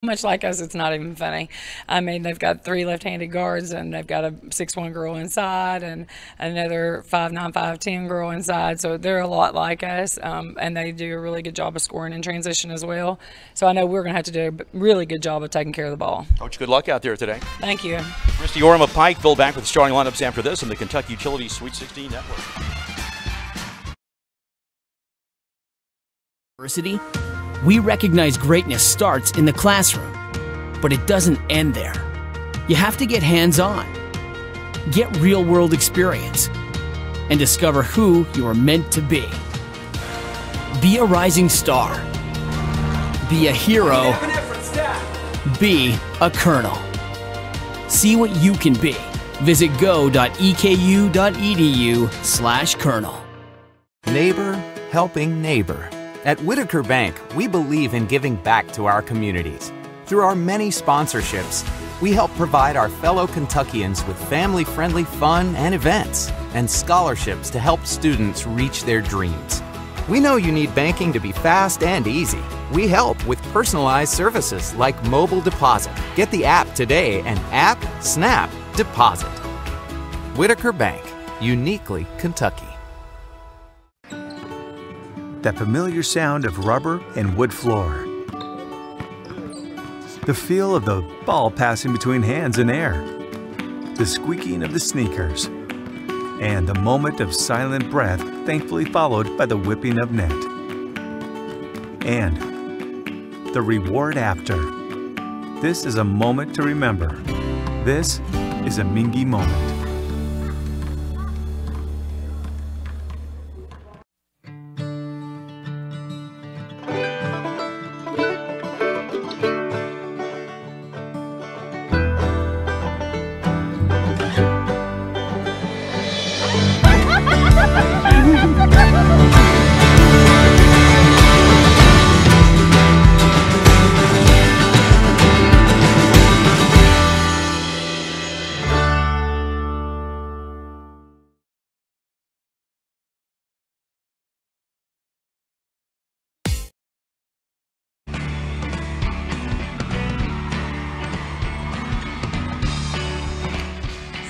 much like us, it's not even funny. I mean, they've got 3 left-handed guards, and they've got a 6'1" girl inside, and another 5'9", 5'10" girl inside. So they're a lot like us, and they do a really good job of scoring in transition as well. So I know we're going to have to do a really good job of taking care of the ball. Coach, good luck out there today. Thank you. Christy Oram of Pikeville back with the starting lineups after this on the Kentucky Utilities Sweet 16 Network. University, we recognize greatness starts in the classroom, but it doesn't end there. You have to get hands-on, get real-world experience, and discover who you are meant to be. Be a rising star. Be a hero. Be a colonel. See what you can be. Visit go.eku.edu/colonel. Neighbor helping neighbor. At Whitaker Bank, we believe in giving back to our communities. Through our many sponsorships, we help provide our fellow Kentuckians with family-friendly fun and events, and scholarships to help students reach their dreams. We know you need banking to be fast and easy. We help with personalized services like mobile deposit. Get the app today and snap deposit. Whitaker Bank, uniquely Kentucky. That familiar sound of rubber and wood floor. The feel of the ball passing between hands and air. The squeaking of the sneakers. And the moment of silent breath thankfully followed by the whipping of net. And the reward after. This is a moment to remember. This is a Mingy moment.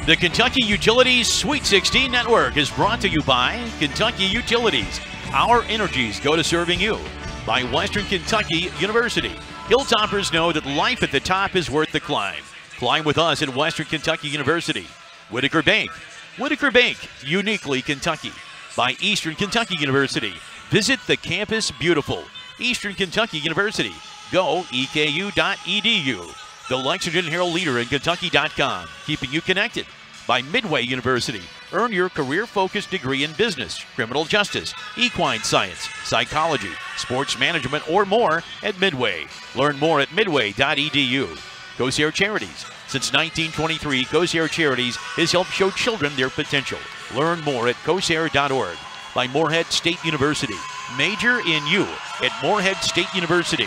The Kentucky Utilities Sweet 16 Network is brought to you by Kentucky Utilities. Our energies go to serving you. By Western Kentucky University. Hilltoppers know that life at the top is worth the climb. Climb with us at Western Kentucky University. Whitaker Bank. Whitaker Bank, uniquely Kentucky. By Eastern Kentucky University. Visit the campus beautiful. Eastern Kentucky University. Go eku.edu. The Lexington Herald leader in Kentucky.com, keeping you connected. By Midway University. Earn your career-focused degree in business, criminal justice, equine science, psychology, sports management, or more at Midway. Learn more at midway.edu. Kosare Charities. Since 1923, Kosare Charities has helped show children their potential. Learn more at kosare.org. By Morehead State University. Major in you at Morehead State University.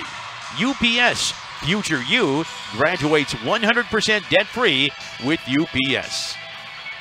UPS. Future you graduates 100% debt-free with UPS.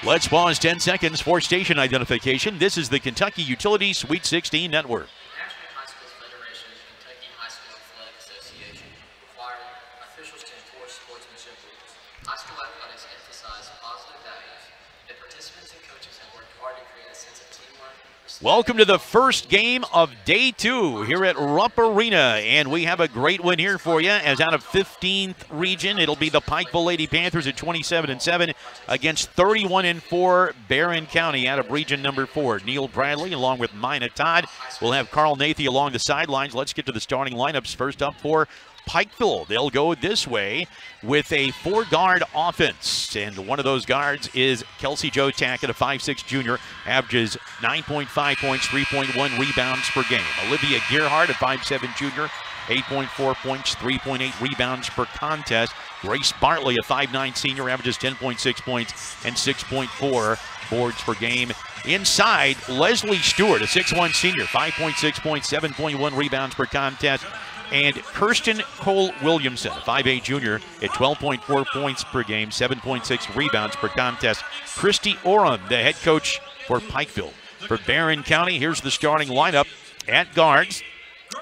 Let's pause 10 seconds for station identification. This is the Kentucky Utilities Sweet 16 Network. National High Schools Federation and Kentucky High School Athletic Association require officials to enforce sportsmanship rules. High school athletics emphasize positive values. The participants and coaches have worked hard to create a sense of teamwork. Welcome to the first game of day 2 here at Rupp Arena, and we have a great one here for you. As out of 15th region, it'll be the Pikeville Lady Panthers at 27-7 against 31-4 Barron County out of region number 4. Neil Bradley along with Mina Todd. We'll have Carl Nathy along the sidelines. Let's get to the starting lineups. First up for Pikeville. They'll go this way with a 4-guard offense, and one of those guards is Kelsey Joe Tackett, a 5'6" junior, averages 9.5 points, 3.1 rebounds per game. Olivia Gearhart, a 5'7" junior, 8.4 points, 3.8 rebounds per contest. Grace Bartley, a 5'9" senior, averages 10.6 points and 6.4 boards per game. Inside, Leslie Stewart, a 6'1" senior, 5.6 points, 7.1 rebounds per contest. And Kirsten Cole Williamson, a 5'8" junior, at 12.4 points per game, 7.6 rebounds per contest. Christy Oram, the head coach for Pikeville. For Barron County, here's the starting lineup at guards,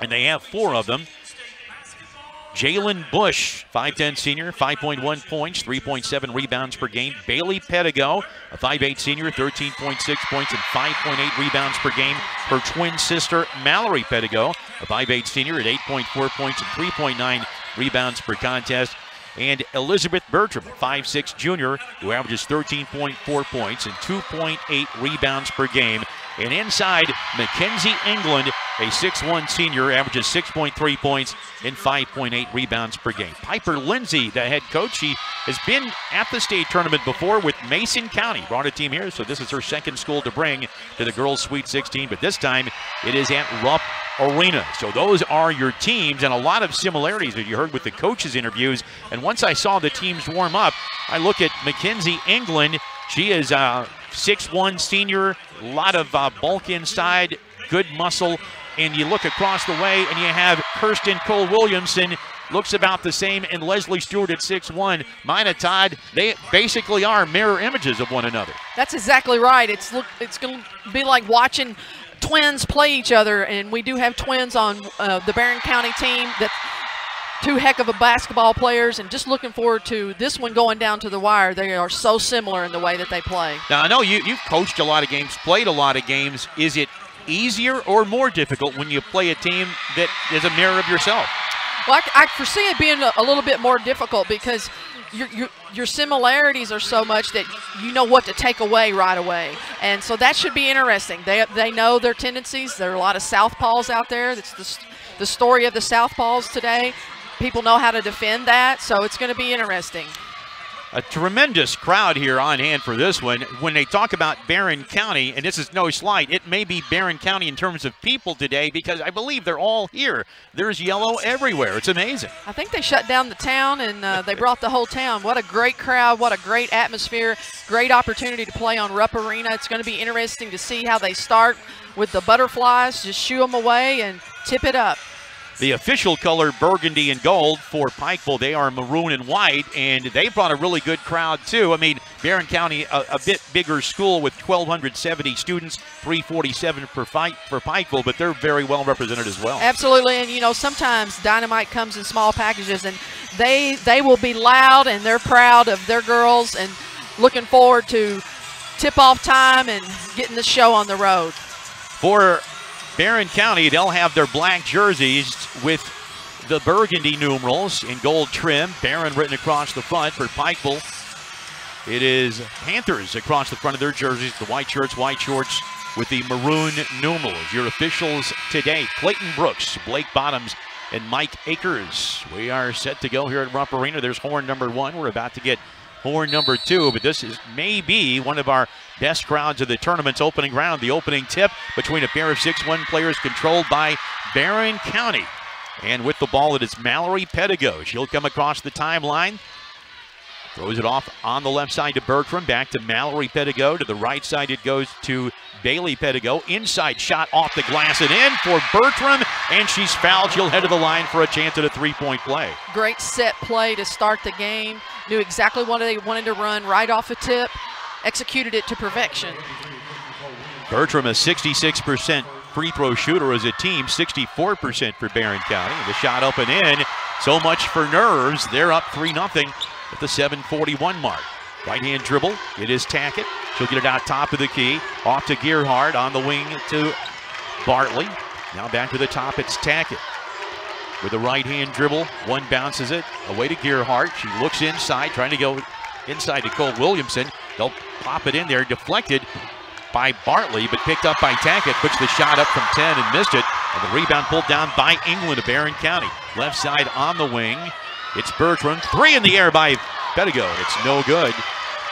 and they have 4 of them. Jalen Bush, 5'10 senior, 5.1 points, 3.7 rebounds per game. Bailey Pedigo, a 5'8 senior, 13.6 points and 5.8 rebounds per game. Her twin sister, Mallory Pedigo, a 5'8 senior at 8.4 points and 3.9 rebounds per contest. And Elizabeth Bertram, a 5'6 junior, who averages 13.4 points and 2.8 rebounds per game. And inside, Mackenzie England, a 6'1 senior, averages 6.3 points and 5.8 rebounds per game. Piper Lindsay, the head coach, she has been at the state tournament before with Mason County. Brought a team here, so this is her second school to bring to the girls' Sweet 16, but this time it is at Rupp Arena. So those are your teams, and a lot of similarities that you heard with the coaches' interviews. And once I saw the teams warm up, I look at Mackenzie England. She is a 6'1 senior, a lot of bulk inside, good muscle. And you look across the way and you have Kirsten Cole Williamson, looks about the same, and Leslie Stewart at 6'1. Mina Todd, they basically are mirror images of one another. That's exactly right. It's going to be like watching twins play each other, and we do have twins on the Barron County team. That's two heck of a basketball players, and just looking forward to this one going down to the wire. They are so similar in the way that they play. Now, I know you've coached a lot of games, played a lot of games. Is it easier or more difficult when you play a team that is a mirror of yourself? Well, I foresee it being a little bit more difficult because your similarities are so much that you know what to take away right away. And so that should be interesting. They know their tendencies. There are a lot of southpaws out there. That's the story of the southpaws today. People know how to defend that, so it's going to be interesting. A tremendous crowd here on hand for this one. When they talk about Barron County, and this is no slight, it may be Barron County in terms of people today because I believe they're all here. There's yellow everywhere. It's amazing. I think they shut down the town, and they brought the whole town. What a great crowd. What a great atmosphere. Great opportunity to play on Rupp Arena. It's going to be interesting to see how they start with the butterflies. Just shoo them away and tip it up. The official color, burgundy and gold for Pikeville. They are maroon and white, and they brought a really good crowd, too. I mean, Barron County, a bit bigger school with 1,270 students, 347 for Pikeville, but they're very well represented as well. Absolutely, and, you know, sometimes Dynamite comes in small packages, and they will be loud, and they're proud of their girls and looking forward to tip-off time and getting the show on the road. For Barron County, they'll have their black jerseys with the burgundy numerals in gold trim. Barron written across the front. For Pikeville, it is Panthers across the front of their jerseys. The white shirts, white shorts with the maroon numerals. Your officials today, Clayton Brooks, Blake Bottoms, and Mike Akers. We are set to go here at Rupp Arena. There's horn number 1. We're about to get horn number 2, but this is maybe one of our best crowds of the tournament's opening round. The opening tip between a pair of 6'1 players controlled by Barron County. And with the ball, it is Mallory Pedigo. She'll come across the timeline. Throws it off on the left side to Bertram. Back to Mallory Pedigo. To the right side, it goes to Bailey Pedigo. Inside shot off the glass and in for Bertram. And she's fouled. She'll head to the line for a chance at a three-point play. Great set play to start the game. Knew exactly what they wanted to run right off the tip. Executed it to perfection. Bertram, a 66% free throw shooter as a team, 64% for Barron County. The shot up and in. So much for nerves. They're up 3-0 at the 7:41 mark. Right-hand dribble. It is Tackett. She'll get it out top of the key. Off to Gearhart on the wing to Bartley. Now back to the top. It's Tackett. With a right-hand dribble, one bounces it away to Gearhart. She looks inside, trying to go inside to Cole Williamson. They'll pop it in there, deflected by Bartley, but picked up by Tackett. Puts the shot up from 10 and missed it. And the rebound pulled down by England of Barron County. Left side on the wing. It's Bertram. 3 in the air by Pedigo. It's no good.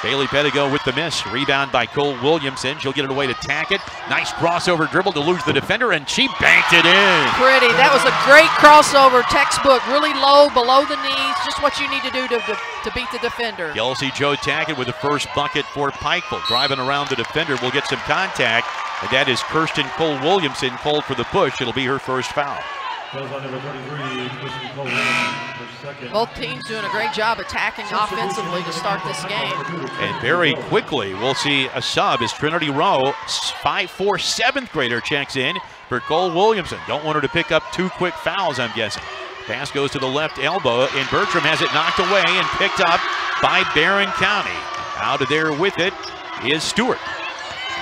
Bailey Pedigo with the miss. Rebound by Cole Williamson. She'll get it away to Tackett. Nice crossover dribble to lose the defender, and she banked it in. Pretty. That was a great crossover, textbook. Really low, below the knees. Just what you need to do to beat the defender. Kelsey Jo Tackett with the first bucket for Pikeville. Driving around the defender will get some contact, and that is Kirsten Cole Williamson called for the push. It'll be her first foul. Both teams doing a great job attacking offensively to start this game. And very quickly, we'll see a sub as Trinity Rowe, 5'4", 7th grader, checks in for Cole Williamson. Don't want her to pick up 2 quick fouls, I'm guessing. Pass goes to the left elbow, and Bertram has it knocked away and picked up by Barron County. Out of there with it is Stewart.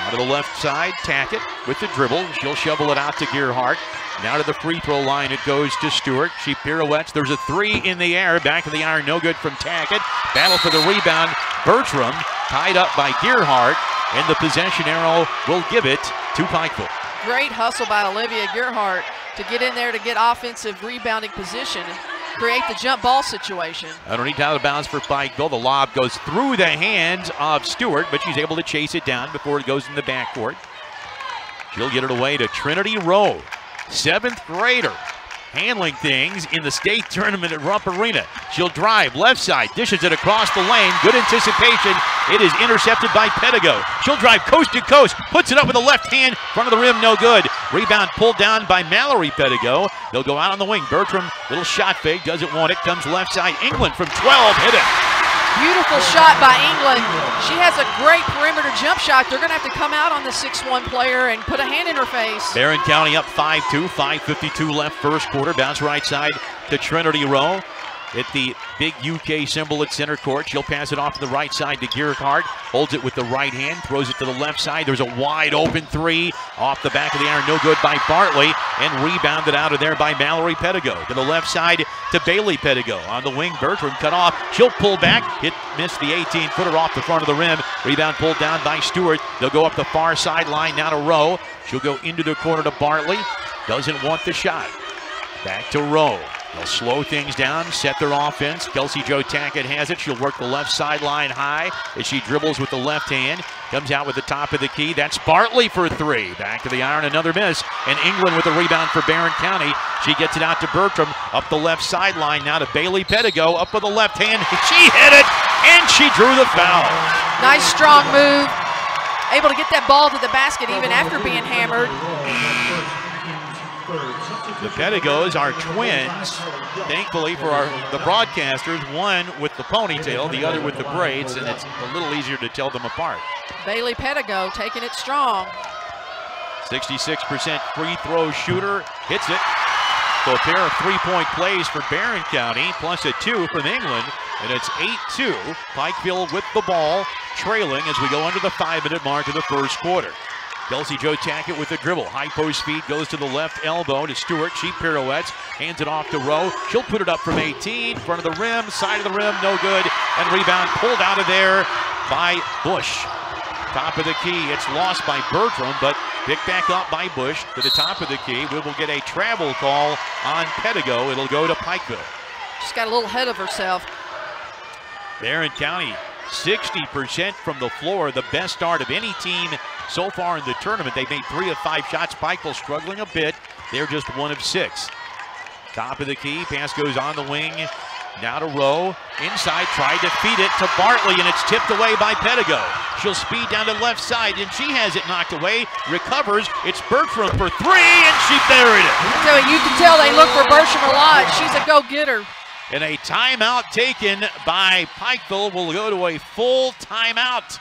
Out to the left side, Tackett with the dribble. She'll shovel it out to Gearhart. Now to the free throw line it goes to Stewart. She pirouettes. There's a three in the air. Back of the iron, no good from Tackett. Battle for the rebound. Bertram tied up by Gearhart, and the possession arrow will give it to Pikeville. Great hustle by Olivia Gearhart to get in there to get offensive rebounding position and create the jump ball situation. Underneath out of bounds for Pikeville. The lob goes through the hands of Stewart, but she's able to chase it down before it goes in the backcourt. She'll get it away to Trinity Rowe, 7th grader, handling things in the state tournament at Rupp Arena. She'll drive left side, dishes it across the lane. Good anticipation. It is intercepted by Pedigo. She'll drive coast to coast, puts it up with the left hand, front of the rim, no good. Rebound pulled down by Mallory Pedigo. They'll go out on the wing. Bertram, little shot fake, doesn't want it, comes left side. England from 12, hit it. Beautiful shot by England. She has a great perimeter jump shot. They're going to have to come out on the 6'1" player and put a hand in her face. Barron County up 5-2, 5:52 left first quarter. Bounce right side to Trinity Rowe. At the big UK symbol at center court. She'll pass it off to the right side to Gearhart. Holds it with the right hand, throws it to the left side. There's a wide open three off the back of the iron, no good by Bartley, and rebounded out of there by Mallory Pedigo. To the left side to Bailey Pedigo. On the wing, Bertram cut off. She'll pull back. Missed the 18-footer off the front of the rim. Rebound pulled down by Stewart. They'll go up the far sideline now to Rowe. She'll go into the corner to Bartley. Doesn't want the shot. Back to Rowe. They'll slow things down, set their offense. Kelsey Jo Tackett has it. She'll work the left sideline high as she dribbles with the left hand. Comes out with the top of the key. That's Bartley for three. Back to the iron, another miss. And England with the rebound for Barron County. She gets it out to Bertram. Up the left sideline now to Bailey Pedigo. Up with the left hand. She hit it, and she drew the foul. Nice strong move. Able to get that ball to the basket even after being hammered. The Pedigos are twins. Thankfully for the broadcasters, one with the ponytail, the other with the braids, and it's a little easier to tell them apart. Bailey Pedigo taking it strong. 66% free throw shooter, hits it. So a pair of three-point plays for Barron County, plus a 2 from England, and it's 8-2. Pikeville with the ball, trailing as we go under the 5-minute mark of the first quarter. Kelsey Jo Tackett with the dribble. High post speed goes to the left elbow to Stewart. She pirouettes, hands it off to Rowe. She'll put it up from 18, front of the rim, side of the rim, no good. And rebound pulled out of there by Bush. Top of the key, it's lost by Bertram, but picked back up by Bush to the top of the key. We will get a travel call on Pedigo. It'll go to Pikeville. She's got a little ahead of herself. Barron County, 60% from the floor, the best start of any team so far in the tournament. They've made 3 of 5 shots. Pikeville struggling a bit. They're just 1 of 6. Top of the key, pass goes on the wing. Now to Rowe, inside, tried to feed it to Bartley, and it's tipped away by Pedigo. She'll speed down to the left side, and she has it knocked away, recovers. It's Bertram for 3, and she buried it. So you can tell they look for Bertram a lot. She's a go-getter. And a timeout taken by Pikeville. Will go to a full timeout.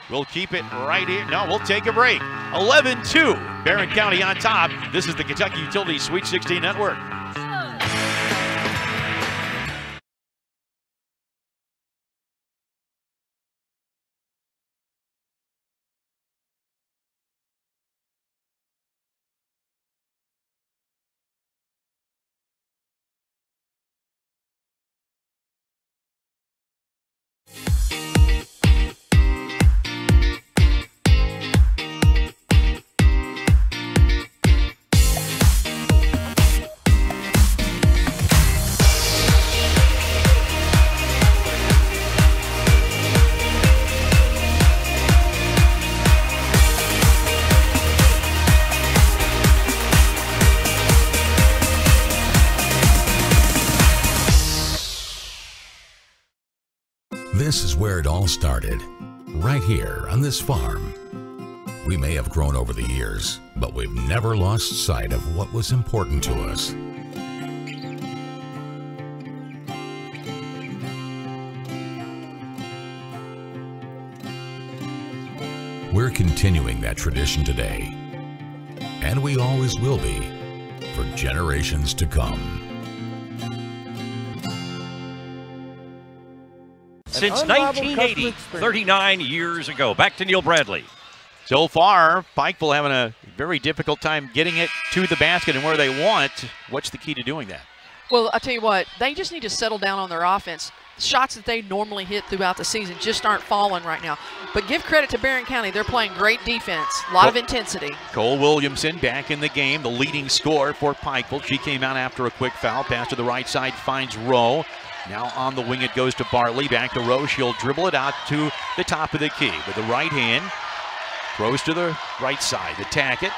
We'll keep it right here. No, we'll take a break. 11-2, Barron County on top. This is the Kentucky Utilities Sweet 16 Network. This is where it all started, right here on this farm. We may have grown over the years, but we've never lost sight of what was important to us. We're continuing that tradition today, and we always will be for generations to come. since 1980, 39 years ago. Back to Neil Bradley. So far, Pikeville having a very difficult time getting it to the basket and where they want. What's the key to doing that? Well, I'll tell you what, they just need to settle down on their offense. Shots that they normally hit throughout the season just aren't falling right now. But give credit to Barron County. They're playing great defense, a lot of intensity. Cole Williamson back in the game, the leading scorer for Pikeville. She came out after a quick foul. Pass to the right side, finds Rowe. Now on the wing it goes to Bartley. Back to Rowe. She'll dribble it out to the top of the key with the right hand. Throws to the right side. Attack it.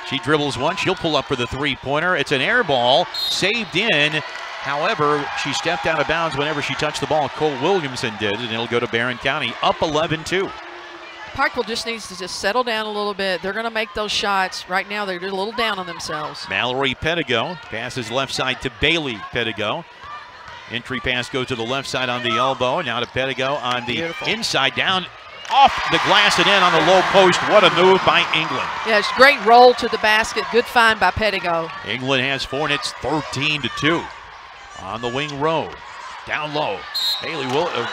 She dribbles one. She'll pull up for the three-pointer. It's an air ball. Saved in. However, she stepped out of bounds whenever she touched the ball. Cole Williamson did, and it'll go to Barron County up 11-2. Pikeville just needs to just settle down a little bit. They're going to make those shots. Right now, they're a little down on themselves. Mallory Pedigo passes left side to Bailey Pedigo. Entry pass goes to the left side on the elbow. Now to Pedigo on the inside down. Off the glass and in on the low post. What a move by England. Yeah, it's great roll to the basket. Good find by Pedigo. England has 4, and it's 13-2. On the wing row. Down low.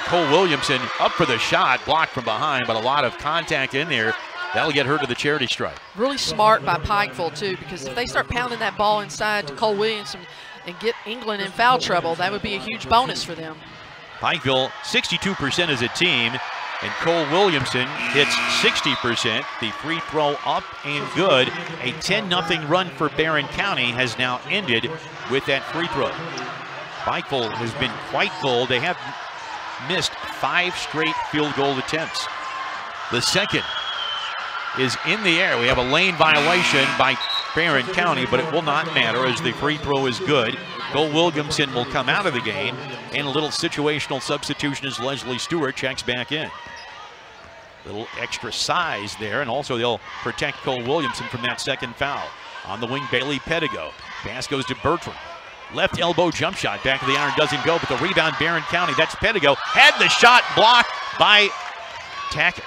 Cole Williamson up for the shot. Blocked from behind, but a lot of contact in there. That'll get her to the charity stripe. Really smart by Pikeville, too, because if they start pounding that ball inside to Cole Williamson and get England in foul trouble, that would be a huge bonus for them. Pikeville, 62% as a team. And Cole Williamson hits 60%. The free throw up and good. A 10-0 run for Barron County has now ended with that free throw. Pikeville has been quite cold. They have missed 5 straight field goal attempts. The second is in the air. We have a lane violation by Barron County, but it will not matter as the free throw is good. Cole Williamson will come out of the game, and a little situational substitution as Leslie Stewart checks back in. Little extra size there, and also they'll protect Cole Williamson from that second foul. On the wing, Bailey Pedigo. Pass goes to Bertram. Left elbow jump shot. Back of the iron doesn't go, but the rebound, Barron County. That's Pedigo. Had the shot blocked by Tackett.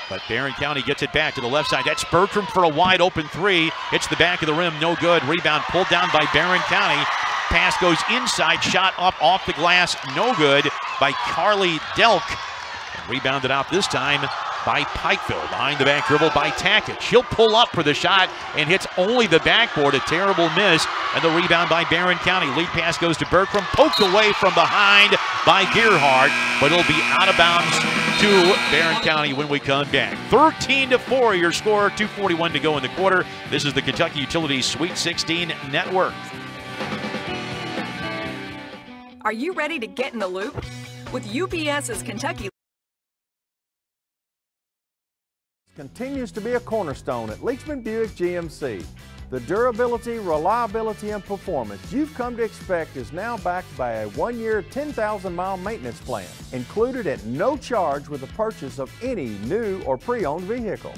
But Barron County gets it back to the left side. That's Bertram for a wide open three. Hits the back of the rim, no good. Rebound pulled down by Barron County. Pass goes inside, shot up off the glass, no good by Carly Delk. And rebounded out this time by Pikeville. Behind the back dribble by Tackett. She'll pull up for the shot and hits only the backboard. A terrible miss. And the rebound by Barron County. Lead pass goes to Bertram. Poked away from behind by Gerhardt. But it'll be out of bounds to Barron County when we come back. 13-4 your score. 2:41 to go in the quarter. This is the Kentucky Utilities Sweet 16 Network. Are you ready to get in the loop? With UPS's Kentucky continues to be a cornerstone at Leachman Buick GMC. The durability, reliability, and performance you've come to expect is now backed by a 1-year, 10,000-mile maintenance plan, included at no charge with the purchase of any new or pre-owned vehicle.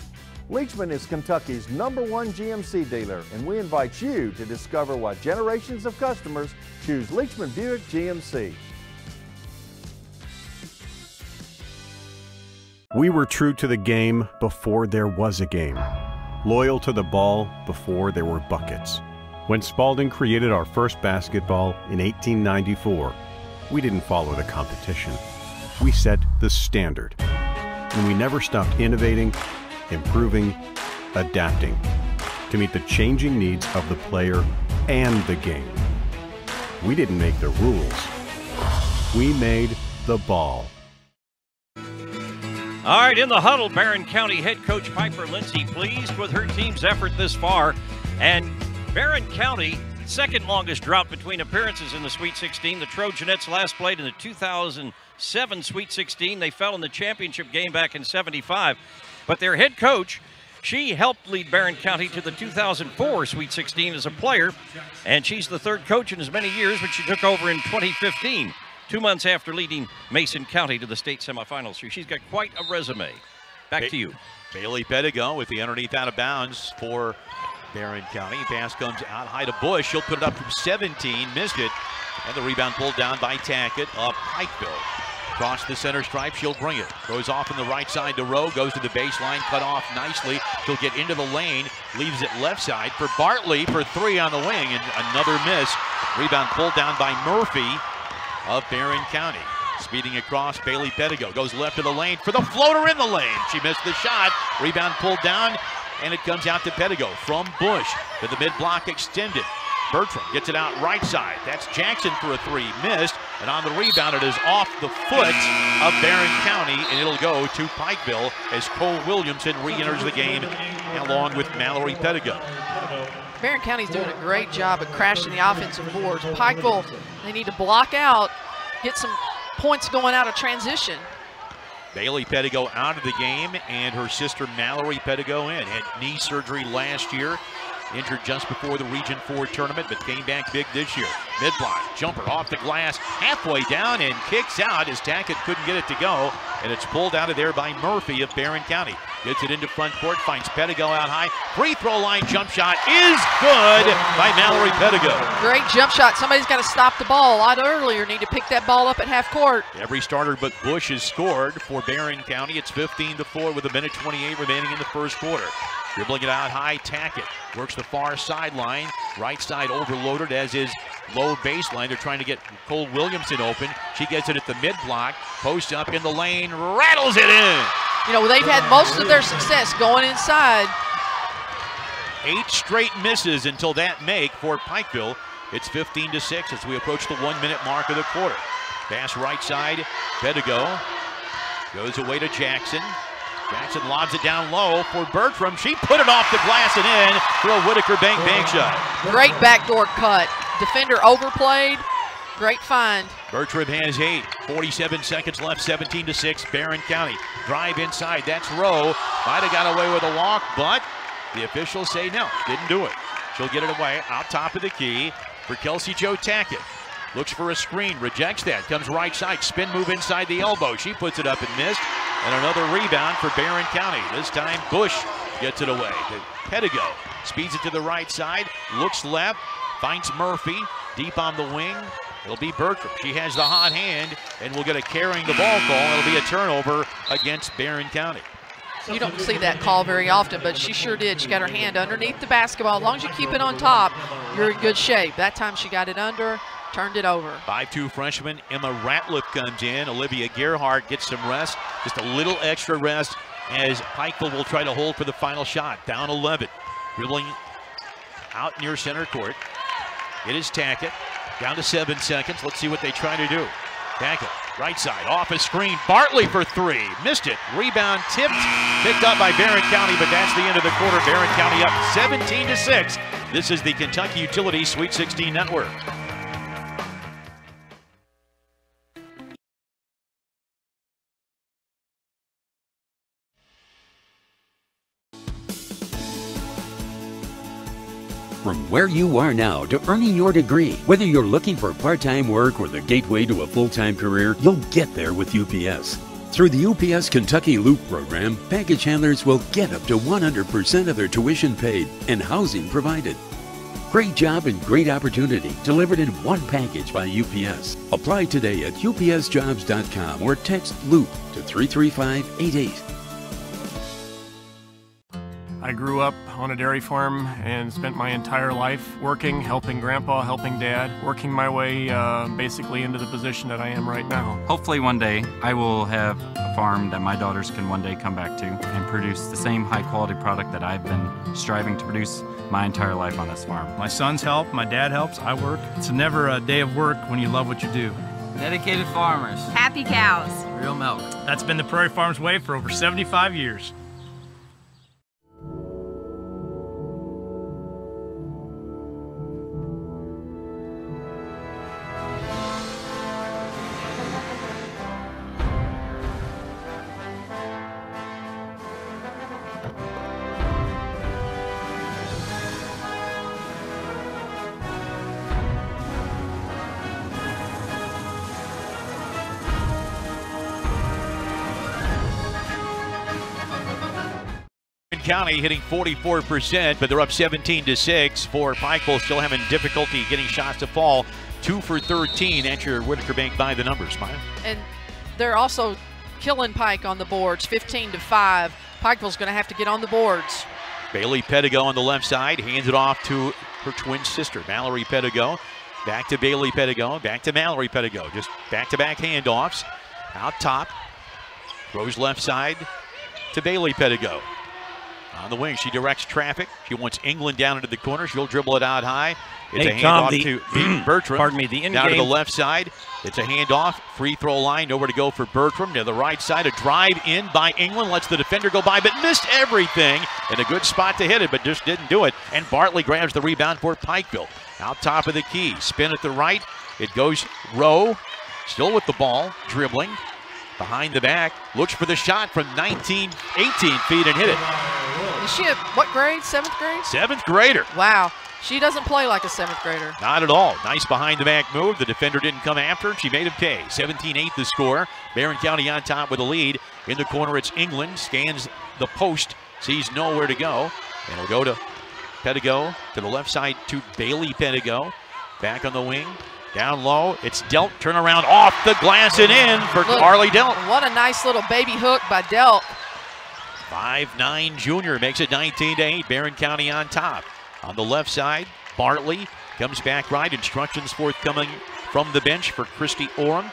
Leachman is Kentucky's #1 GMC dealer, and we invite you to discover why generations of customers choose Leachman Buick GMC. We were true to the game before there was a game. Loyal to the ball before there were buckets. When Spalding created our first basketball in 1894, we didn't follow the competition. We set the standard. And we never stopped innovating, improving, adapting to meet the changing needs of the player and the game. We didn't make the rules. We made the ball. All right, in the huddle, Barron County head coach Piper Lindsay pleased with her team's effort this far. And Barron County, second longest drought between appearances in the Sweet 16. The Trojanettes last played in the 2007 Sweet 16. They fell in the championship game back in '75. But their head coach, she helped lead Barron County to the 2004 Sweet 16 as a player. And she's the third coach in as many years, but she took over in 2015. 2 months after leading Mason County to the state semifinals. So she's got quite a resume. Back to you. Bailey Pedigo with the underneath out of bounds for Barron County. Pass comes out high to Bush. She'll put it up from 17. Missed it. And the rebound pulled down by Tackett of Pikeville. Across the center stripe, she'll bring it. Throws off on the right side to Rowe. Goes to the baseline, cut off nicely. She'll get into the lane. Leaves it left side for Bartley for 3 on the wing. And another miss. Rebound pulled down by Murphy of Barron County. Speeding across, Bailey Pedigo goes left of the lane for the floater in the lane. She missed the shot. Rebound pulled down, and it comes out to Pedigo from Bush to the mid-block extended. Bertram gets it out right side. That's Jackson for a three, missed. And on the rebound, it is off the foot of Barron County, and it'll go to Pikeville as Cole Williamson re-enters the game along with Mallory Pedigo. Barron County's doing a great job of crashing the offensive boards. Pikeville, they need to block out, get some points going out of transition. Bailey Pedigo out of the game, and her sister Mallory Pedigo in. Had knee surgery last year. Injured just before the Region 4 tournament, but came back big this year. Mid-block, jumper off the glass, halfway down and kicks out as Tackett couldn't get it to go, and it's pulled out of there by Murphy of Barron County. Gets it into front court, finds Pedigo out high. Free throw line jump shot is good by Mallory Pedigo. Great jump shot. Somebody's got to stop the ball a lot earlier. Need to pick that ball up at half court. Every starter but Bush has scored for Barron County. It's 15-4 with 1:28 remaining in the first quarter. Dribbling it out high, Tackett works the far sideline. Right side overloaded, as is low baseline. They're trying to get Cole Williamson open. She gets it at the mid-block, posts up in the lane, rattles it in. You know, they've had most of their success going inside. 8 straight misses until that make for Pikeville. It's 15-6 as we approach the 1-minute mark of the quarter. Pass right side, Pedigo goes away to Jackson. Jackson lobs it down low for Bertram. She put it off the glass and in for a Whitaker bank shot. Great backdoor cut. Defender overplayed. Great find. Bertram has 8. 47 seconds left, 17-6, Barron County. Drive inside, that's Rowe. Might have got away with a walk, but the officials say no, didn't do it. She'll get it away out top of the key for Kelsey Jo Tackett. Looks for a screen, rejects that, comes right side, spin move inside the elbow. She puts it up and missed. And another rebound for Barron County. This time Bush gets it away. Pedigo speeds it to the right side, looks left, finds Murphy deep on the wing. It'll be Bertram. She has the hot hand and will get a carrying the ball call. It'll be a turnover against Barron County. You don't see that call very often, but she sure did. She got her hand underneath the basketball. As long as you keep it on top, you're in good shape. That time she got it under, turned it over. 5'2" freshman Emma Ratliff comes in. Olivia Gerhardt gets some rest, just a little extra rest as Pikeville will try to hold for the final shot. Down 11. Dribbling out near center court. It is Tackett. Down to 7 seconds. Let's see what they try to do. Tackett, right side, off a screen. Bartley for 3. Missed it. Rebound tipped. Picked up by Barron County, but that's the end of the quarter. Barron County up 17-6. This is the Kentucky Utilities Sweet 16 Network. From where you are now to earning your degree, whether you're looking for part-time work or the gateway to a full-time career, you'll get there with UPS. Through the UPS Kentucky Loop program, package handlers will get up to 100% of their tuition paid and housing provided. Great job and great opportunity delivered in one package by UPS. Apply today at upsjobs.com or text LOOP to 33588. I grew up on a dairy farm and spent my entire life working, helping Grandpa, helping Dad, working my way basically into the position that I am right now. Hopefully one day I will have a farm that my daughters can one day come back to and produce the same high quality product that I've been striving to produce my entire life on this farm. My sons help, my dad helps, I work. It's never a day of work when you love what you do. Dedicated farmers. Happy cows. Real milk. That's been the Prairie Farms way for over 75 years. County hitting 44%, but they're up 17-6 for Pikeville, still having difficulty getting shots to fall. 2 for 13. That's your Whitaker Bank by the numbers, Maya. And they're also killing Pike on the boards, 15-5. Pikeville's going to have to get on the boards. Bailey Pedigo on the left side, hands it off to her twin sister, Mallory Pedigo. Back to Bailey Pedigo, back to Mallory Pedigo. Just back-to-back handoffs. Out top. Throws left side to Bailey Pedigo. On the wing, she directs traffic. She wants England down into the corner. She'll dribble it out high. It's a handoff to Bertram. Pardon me, the down to the left side. It's a handoff. Free throw line. Nowhere to go for Bertram. To the right side, a drive in by England. Lets the defender go by, but missed everything. In a good spot to hit it, but just didn't do it. And Bartley grabs the rebound for Pikeville. Out top of the key. Spin at the right. It goes Rowe. Still with the ball. Dribbling. Behind the back. Looks for the shot from 18 feet and hit it. Is she at what grade? 7th grade? 7th grader. Wow. She doesn't play like a 7th grader. Not at all. Nice behind the back move. The defender didn't come after her. She made him pay. 17-8 the score. Barron County on top with a lead. In the corner, it's England. Scans the post. Sees nowhere to go. And it'll go to Pedigo. To the left side to Bailey Pedigo. Back on the wing. Down low. It's Delt. Turn around off the glass and in for Carly Delt. What a nice little baby hook by Delt. 5'9" junior makes it 19-8. Barron County on top. On the left side, Bartley comes back right. Instructions forthcoming from the bench for Christy Oram.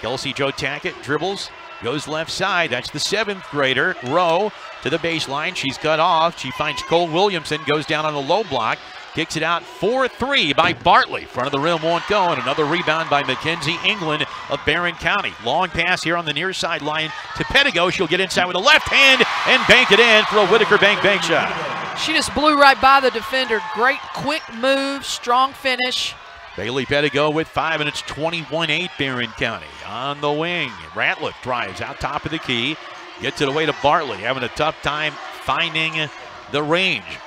Kelsey Joe Tackett dribbles, goes left side. That's the 7th grader. Rowe to the baseline. She's cut off. She finds Cole Williamson, goes down on the low block. Kicks it out 4-3 by Bartley. Front of the rim won't go, and another rebound by Mackenzie England of Barron County. Long pass here on the near sideline to Pedigo. She'll get inside with a left hand and bank it in for a Whitaker bank shot. She just blew right by the defender. Great quick move, strong finish. Bailey Pedigo with 5, and it's 21-8 Barron County. On the wing, Ratliff drives out top of the key. Gets it away to Bartley, having a tough time finding the range.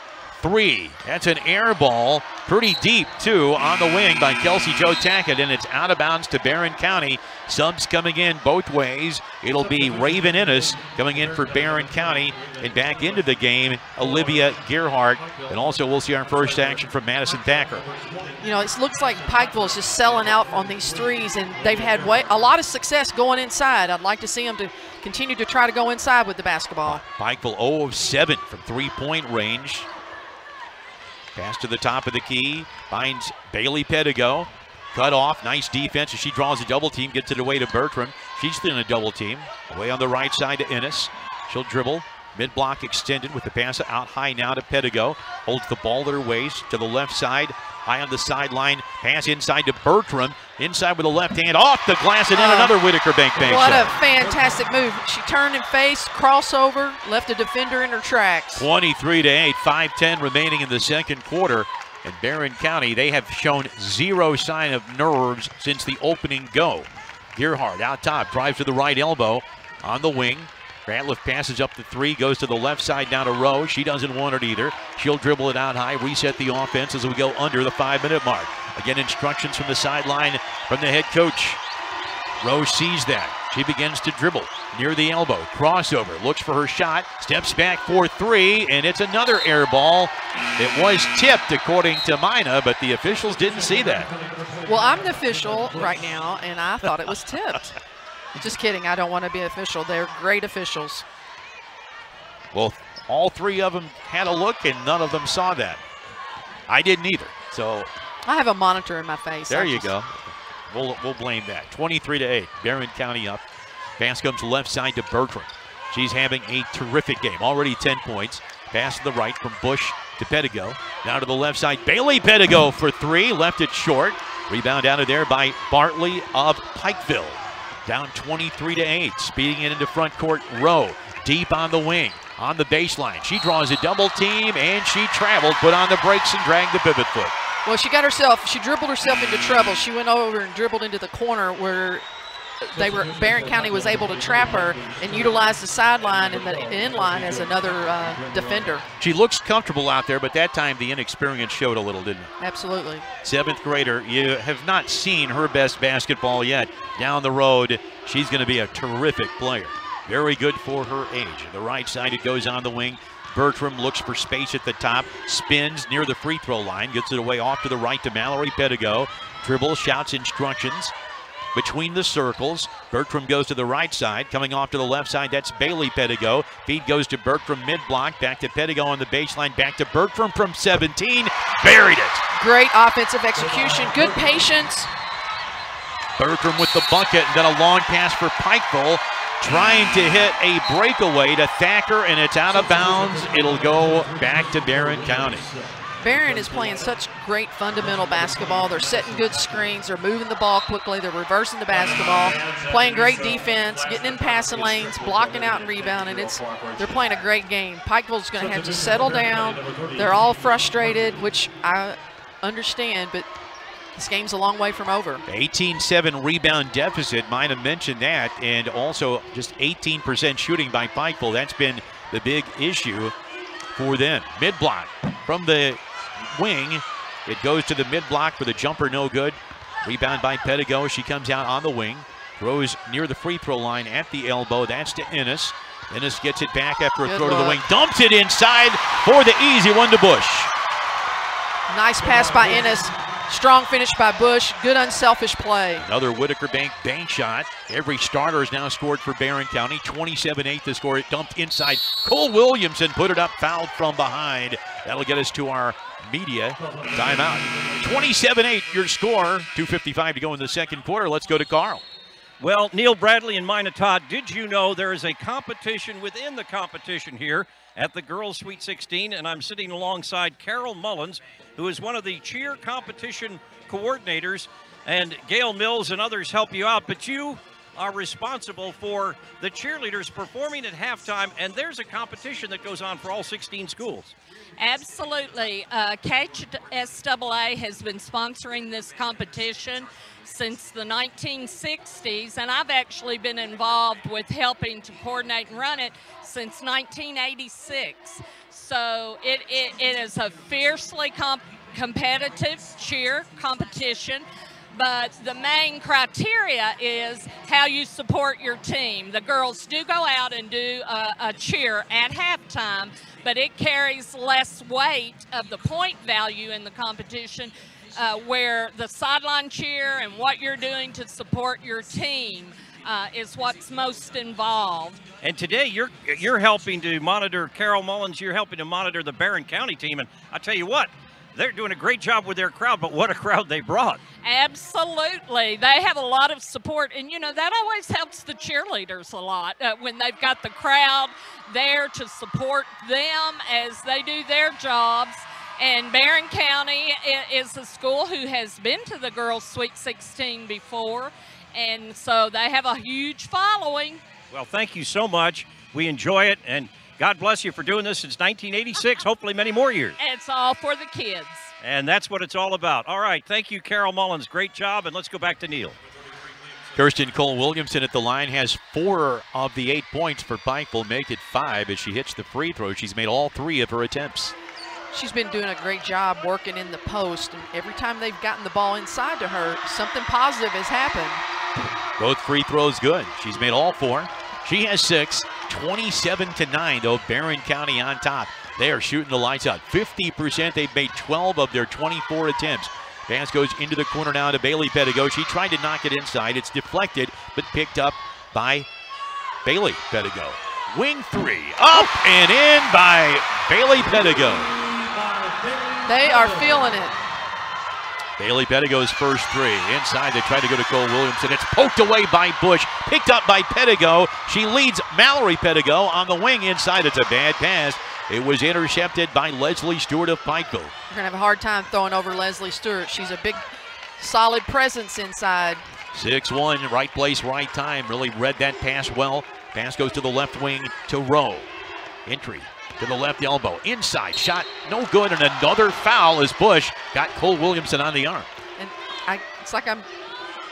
3. That's an air ball, pretty deep too, on the wing by Kelsey Joe Tackett, and it's out of bounds to Barron County. Subs coming in both ways. It'll be Raven Innes coming in for Barron County, and back into the game, Olivia Gerhardt, and also we'll see our first action from Madison Thacker. You know, it looks like Pikeville is just selling out on these threes, and they've had a lot of success going inside. I'd like to see them to continue to try to go inside with the basketball. Pikeville 0 of 7 from three-point range. Pass to the top of the key, finds Bailey Pedigo. Cut off, nice defense as she draws a double team, gets it away to Bertram. She's in a double team. Away on the right side to Innes. She'll dribble, mid-block extended with the pass out high now to Pedigo. Holds the ball at her waist to the left side, high on the sideline. Pass inside to Bertram. Inside with a left hand, off the glass, and then another Whitaker bank shot. What a fantastic move. She turned and faced, crossover, left a defender in her tracks. 23-8, 5:10 remaining in the second quarter. And Barron County, they have shown zero sign of nerves since the opening go. Gerhardt out top, drives to the right elbow on the wing. Ratliff passes up the 3, goes to the left side down to Rowe. She doesn't want it either. She'll dribble it out high, reset the offense as we go under the 5-minute mark. Again, instructions from the sideline from the head coach. Rowe sees that. She begins to dribble near the elbow. Crossover, looks for her shot, steps back for 3, and it's another air ball. It was tipped according to Mina, but the officials didn't see that. Well, I'm the official right now, and I thought it was tipped. Just kidding, I don't want to be official. They're great officials. Well, all 3 of them had a look, and none of them saw that. I didn't either, so. I have a monitor in my face. There you go. We'll blame that. 23-8, Barron County up. Pass comes left side to Bertram. She's having a terrific game, already 10 points. Pass to the right from Bush to Pedigo. Now to the left side, Bailey Pedigo for 3, left it short. Rebound out of there by Bartley of Pikeville. Down 23-8, speeding it into front court. Rowe deep on the wing, on the baseline. She draws a double team, and she traveled, put on the brakes, and dragged the pivot foot. Well, she dribbled herself into trouble. She went over and dribbled into the corner where Barron County was able to trap her and utilize the sideline and the inline as another defender. She looks comfortable out there, but that time the inexperience showed a little, didn't it? Absolutely. 7th grader, you have not seen her best basketball yet. Down the road, she's going to be a terrific player. Very good for her age. The right side, it goes on the wing. Bertram looks for space at the top, spins near the free throw line, gets it away off to the right to Mallory Pedigo. Dribble, shouts instructions. between the circles. Bertram goes to the right side. Coming off to the left side, that's Bailey Pedigo. Feed goes to Bertram mid-block. Back to Pedigo on the baseline. Back to Bertram from 17. Buried it. Great offensive execution. Good patience. Bertram with the bucket, and then a long pass for Pikeville. Trying to hit a breakaway to Thacker, and it's out of bounds. It'll go back to Barron County. Barron is playing such great fundamental basketball. They're setting good screens. They're moving the ball quickly. They're reversing the basketball, playing great defense, getting in passing lanes, blocking out and rebounding. They're playing a great game. Pikeville's going to have to settle down. They're all frustrated, which I understand, but this game's a long way from over. 18-7 rebound deficit, might have mentioned that, and also just 18% shooting by Pikeville. That's been the big issue for them. Mid-block from the wing. It goes to the mid-block for the jumper, no good. Rebound by Pedigo. She comes out on the wing. Throws near the free throw line at the elbow. That's to Ennis. Ennis gets it back after a throw to the wing. Dumps it inside for the easy one to Bush. Nice pass by Ennis. Strong finish by Bush. Good unselfish play. Another Whitaker bank shot. Every starter has now scored for Barron County. 27-8 to score. It dumped inside. Cole Williamson put it up, fouled from behind. That'll get us to our media timeout. 27-8 your score. 2:55 to go in the second quarter. Let's go to Carl. Well, Neil Bradley and Minot, did you know there is a competition within the competition here at the Girls Sweet 16, and I'm sitting alongside Carol Mullins, who is one of the cheer competition coordinators, and Gail Mills and others help you out, but you are responsible for the cheerleaders performing at halftime, and there's a competition that goes on for all 16 schools. Absolutely. KHSAA has been sponsoring this competition since the 1960s, and I've actually been involved with helping to coordinate and run it since 1986. So it is a fiercely competitive cheer competition, but the main criteria is how you support your team. The girls do go out and do a cheer at halftime, but it carries less weight of the point value in the competition, where the sideline cheer and what you're doing to support your team is what's most involved. And today you're helping to monitor, Carol Mullins, you're helping to monitor the Barron County team, and I tell you what, they're doing a great job with their crowd, but what a crowd they brought. Absolutely. They have a lot of support, and, you know, that always helps the cheerleaders a lot when they've got the crowd there to support them as they do their jobs. And Barron County is a school who has been to the Girls Sweet 16 before, and so they have a huge following. Well, thank you so much. We enjoy it, and God bless you for doing this since 1986, hopefully many more years. It's all for the kids. And that's what it's all about. All right, thank you, Carol Mullins. Great job, and let's go back to Neil. Kirsten Cole Williamson at the line has 4 of the 8 points for Pikeville, make it 5 as she hits the free throw. She's made all 3 of her attempts. She's been doing a great job working in the post, and every time they've gotten the ball inside to her, something positive has happened. Both free throws good. She's made all 4. She has 6. 27-9, though, Barron County on top. They are shooting the lights out. 50%. They've made 12 of their 24 attempts. Pass goes into the corner now to Bailey Pedigo. She tried to knock it inside. It's deflected, but picked up by Bailey Pedigo. Wing 3, up and in by Bailey Pedigo. They are feeling it. Bailey Pedigo's first 3. Inside, they try to go to Cole Williamson. It's poked away by Bush, picked up by Pedigo. She leads Mallory Pedigo on the wing inside. It's a bad pass. It was intercepted by Leslie Stewart of Pikeville. You're going to have a hard time throwing over Leslie Stewart. She's a big, solid presence inside. 6-1, right place, right time. Really read that pass well. Pass goes to the left wing to Rowe. Entry to the left elbow. Inside shot, no good, and another foul as Bush got Cole Williamson on the arm. And it's like I'm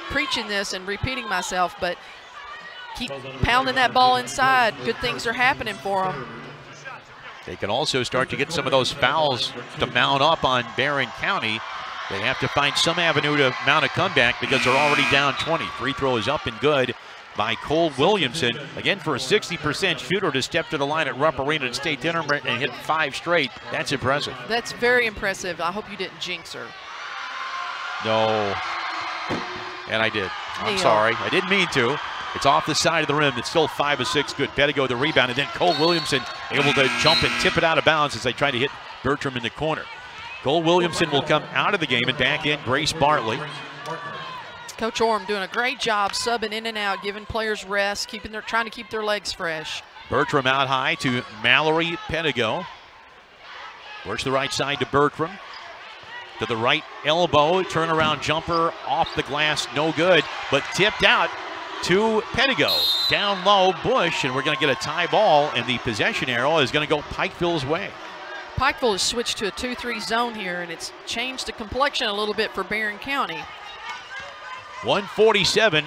preaching this and repeating myself, but keep pounding that ball inside. Good things are happening for them. They can also start to get some of those fouls to mount up on Barron County. They have to find some avenue to mount a comeback because they're already down 20. Free throw is up and good by Cole Williamson. Again, for a 60% shooter to step to the line at Rupp Arena and State Tournament and hit 5 straight, that's impressive. That's very impressive. I hope you didn't jinx her. No, and I did. I'm sorry. I didn't mean to. It's off the side of the rim. It's still 5 of 6 good. Pedigo the rebound, and then Cole Williamson able to jump and tip it out of bounds as they try to hit Bertram in the corner. Cole Williamson will come out of the game and back in Grace Bartley. Coach Orm doing a great job subbing in and out, giving players rest, trying to keep their legs fresh. Bertram out high to Mallory Pedigo. Works the right side to Bertram. To the right elbow, turnaround jumper off the glass, no good, but tipped out to Pedigo. Down low, Bush, and we're going to get a tie ball, and the possession arrow is going to go Pikeville's way. Pikeville has switched to a 2-3 zone here, and it's changed the complexion a little bit for Barron County. 1:47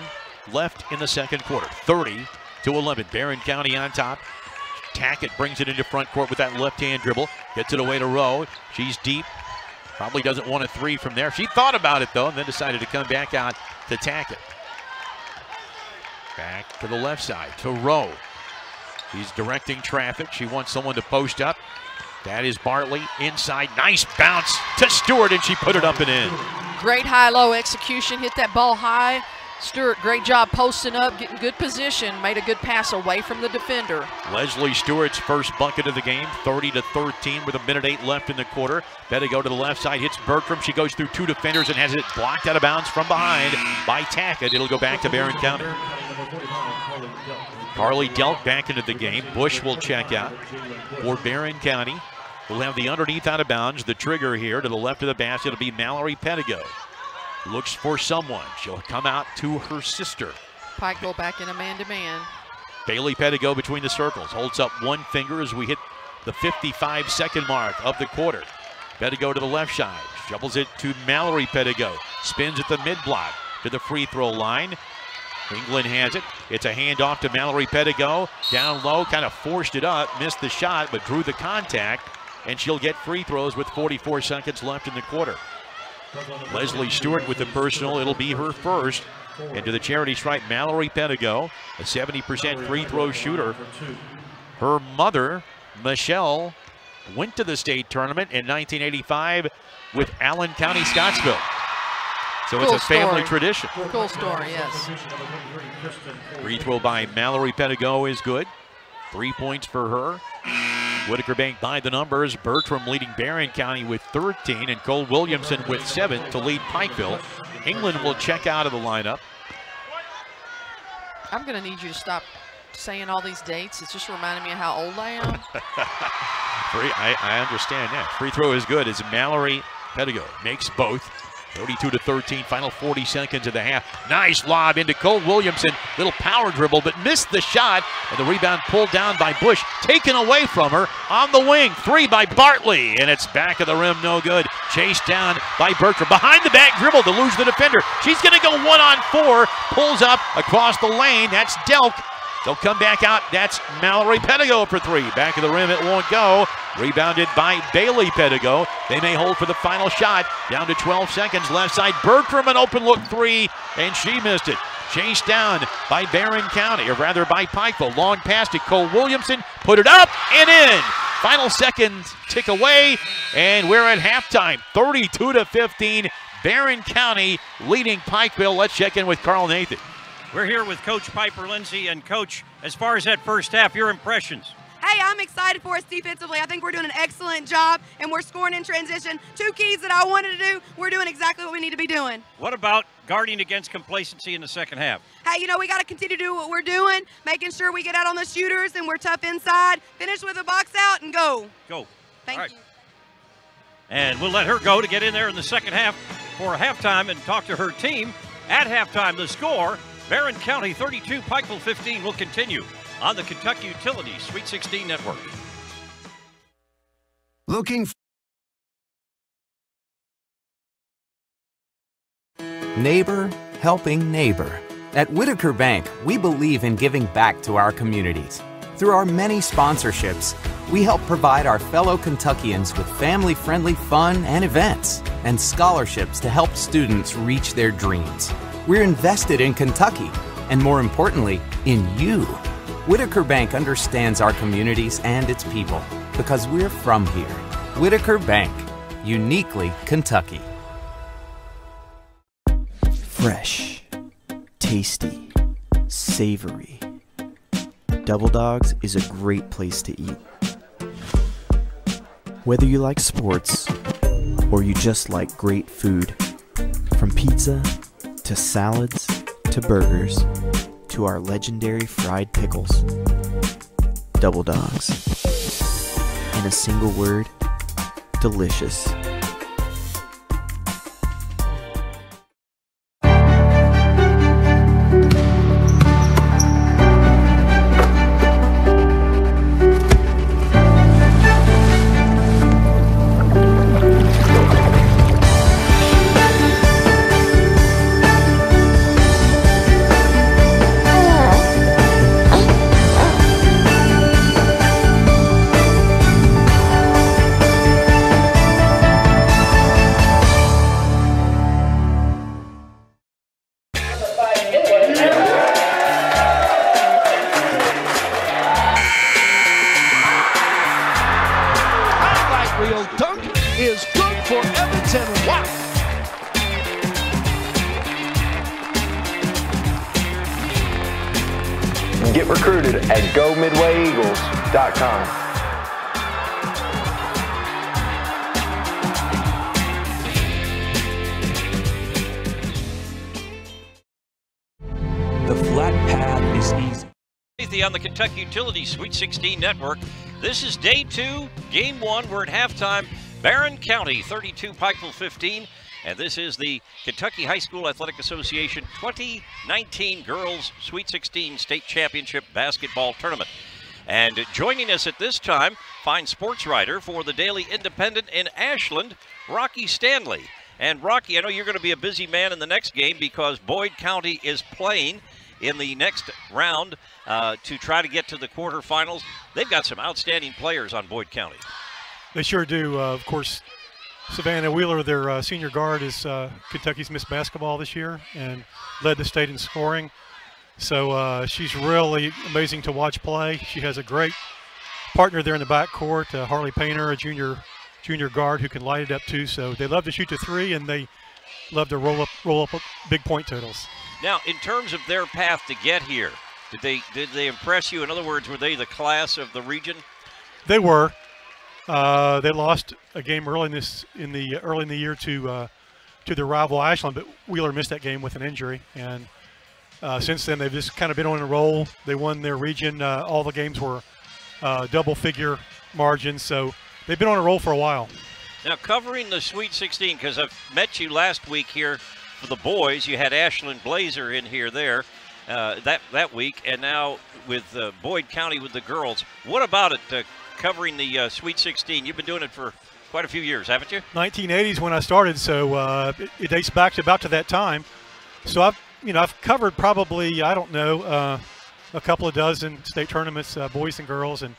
left in the second quarter. 30-11. Barron County on top. Tackett brings it into front court with that left-hand dribble. Gets it away to Rowe. She's deep. Probably doesn't want a three from there. She thought about it, though, and then decided to come back out to Tackett. Back to the left side to Rowe. She's directing traffic. She wants someone to post up. That is Bartley inside. Nice bounce to Stewart, and she put it up and in. Great high-low execution. Hit that ball high. Stewart, great job posting up, getting good position. Made a good pass away from the defender. Leslie Stewart's first bucket of the game, 30-13 with 1:08 left in the quarter. Pedigo to the left side, hits Bertram. She goes through 2 defenders and has it blocked out of bounds from behind by Tackett. It'll go back to Barron County. Carly Delk back into the game. Bush will check out for Barron County. We'll have the underneath out of bounds. The trigger here to the left of the basket. It'll be Mallory Pedigo. Looks for someone. She'll come out to her sister. Pikeville back in a man-to-man. Bailey Pedigo between the circles. Holds up one finger as we hit the 55-second mark of the quarter. Pedigo to the left side. Shovels it to Mallory Pedigo. Spins at the mid-block to the free throw line. England has it. It's a handoff to Mallory Pedigo. Down low, kind of forced it up. Missed the shot, but drew the contact. And she'll get free throws with 44 seconds left in the quarter. Leslie Stewart with the personal. It'll be her first. And to the charity stripe, Mallory Pedigo, a 70% free throw shooter. Her mother, Michelle, went to the state tournament in 1985 with Allen County, Scottsville. So cool it's a family story. tradition. Cool story, yes. Free throw by Mallory Pedigo is good. 3 points for her. Whitaker Bank by the numbers. Bertram leading Barron County with 13 and Cole Williamson with 7 to lead Pikeville. England will check out of the lineup. I'm going to need you to stop saying all these dates. It's just reminding me of how old I am. I understand that. Free throw is good as Mallory Pedigo makes both. 32-13, final 40 seconds of the half. Nice lob into Cole Williamson. Little power dribble, but missed the shot. And the rebound pulled down by Bush. Taken away from her on the wing. 3 by Bartley. And it's back of the rim, no good. Chased down by Bertram. Behind the back dribble to lose the defender. She's going to go 1-on-4. Pulls up across the lane. That's Delk. They'll come back out. That's Mallory Pedigo for 3. Back of the rim, it won't go. Rebounded by Bailey Pedigo. They may hold for the final shot. Down to 12 seconds. Left side, Bertram, an open look 3, and she missed it. Chased down by Barron County, or rather by Pikeville. Long pass to Cole Williamson. Put it up and in. Final seconds tick away, and we're at halftime. 32-15. Barron County leading Pikeville. Let's check in with Carl Nathan. We're here with Coach Piper Lindsay. And Coach, as far as that first half, your impressions? Hey, I'm excited for us defensively. I think we're doing an excellent job, and we're scoring in transition. 2 keys that I wanted to do, we're doing exactly what we need to be doing. What about guarding against complacency in the second half? Hey, you know, we got to continue to do what we're doing, making sure we get out on the shooters and we're tough inside, finish with a box out, and go. Go. Thank you. And we'll let her go to get in there in the second half for halftime and talk to her team. At halftime, the score, Barron County 32, Pikeville 15 will continue on the Kentucky Utilities Sweet 16 Network. Neighbor helping neighbor. At Whitaker Bank, we believe in giving back to our communities. Through our many sponsorships, we help provide our fellow Kentuckians with family-friendly fun and events, and scholarships to help students reach their dreams. We're invested in Kentucky, and more importantly, in you. Whitaker Bank understands our communities and its people because we're from here. Whitaker Bank, uniquely Kentucky. Fresh, tasty, savory. Double Dogs is a great place to eat. Whether you like sports or you just like great food, from pizza to salads to burgers to our legendary fried pickles. Double Dogs. In a single word, delicious. Get recruited at GoMidwayEagles.com. The flat path is easy. On the Kentucky Utility Sweet 16 Network. This is day 2, game 1. We're at halftime. Barron County 32, Pikeville 15. And this is the Kentucky High School Athletic Association 2019 Girls Sweet 16 State Championship Basketball Tournament. And joining us at this time, fine sports writer for the Daily Independent in Ashland, Rocky Stanley. And Rocky, I know you're going to be a busy man in the next game because Boyd County is playing in the next round to try to get to the quarterfinals. They've got some outstanding players on Boyd County. They sure do. Of course, Savannah Wheeler, their senior guard, is Kentucky's Miss Basketball this year and led the state in scoring. So she's really amazing to watch play. She has a great partner there in the backcourt, Harley Painter, a junior guard who can light it up too. So they love to shoot the three and they love to roll up big point totals. Now, in terms of their path to get here, did they impress you? In other words, were they the class of the region? They were. They lost a game early in the year to their rival Ashland, but Wheeler missed that game with an injury. And since then, they've just kind of been on a roll. They won their region. All the games were double-figure margins, so they've been on a roll for a while. Now, covering the Sweet 16, because I've met you last week here for the boys. You had Ashland Blazer in here that week, and now with Boyd County with the girls. What about it? Covering the Sweet 16. You've been doing it for quite a few years, haven't you? 1980s when I started, so it dates back to about to that time. So I've covered probably, I don't know, a couple of dozen state tournaments, boys and girls, and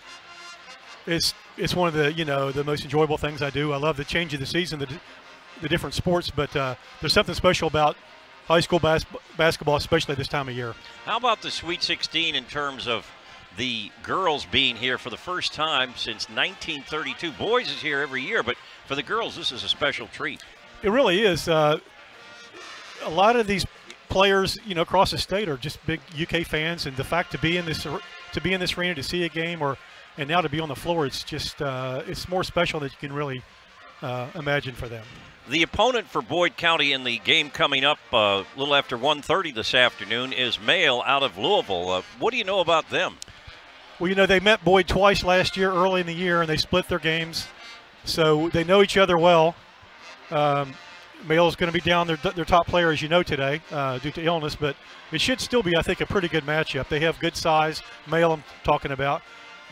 it's one of the the most enjoyable things I do. I love the change of the season, the different sports, but there's something special about high school basketball, especially this time of year. How about the Sweet 16 in terms of the girls being here for the first time since 1932. Boys is here every year, but for the girls, this is a special treat. It really is. A lot of these players, across the state are just big UK fans, and the fact to be in this arena to see a game, and now to be on the floor, it's just it's more special than you can really imagine for them. The opponent for Boyd County in the game coming up a little after 1:30 this afternoon is Mail out of Louisville. What do you know about them? Well, they met Boyd twice last year, early in the year, and they split their games. So they know each other well. Mail is going to be down their top player, as you know, today due to illness, but it should still be, I think, a pretty good matchup. They have good size. Mail I'm talking about.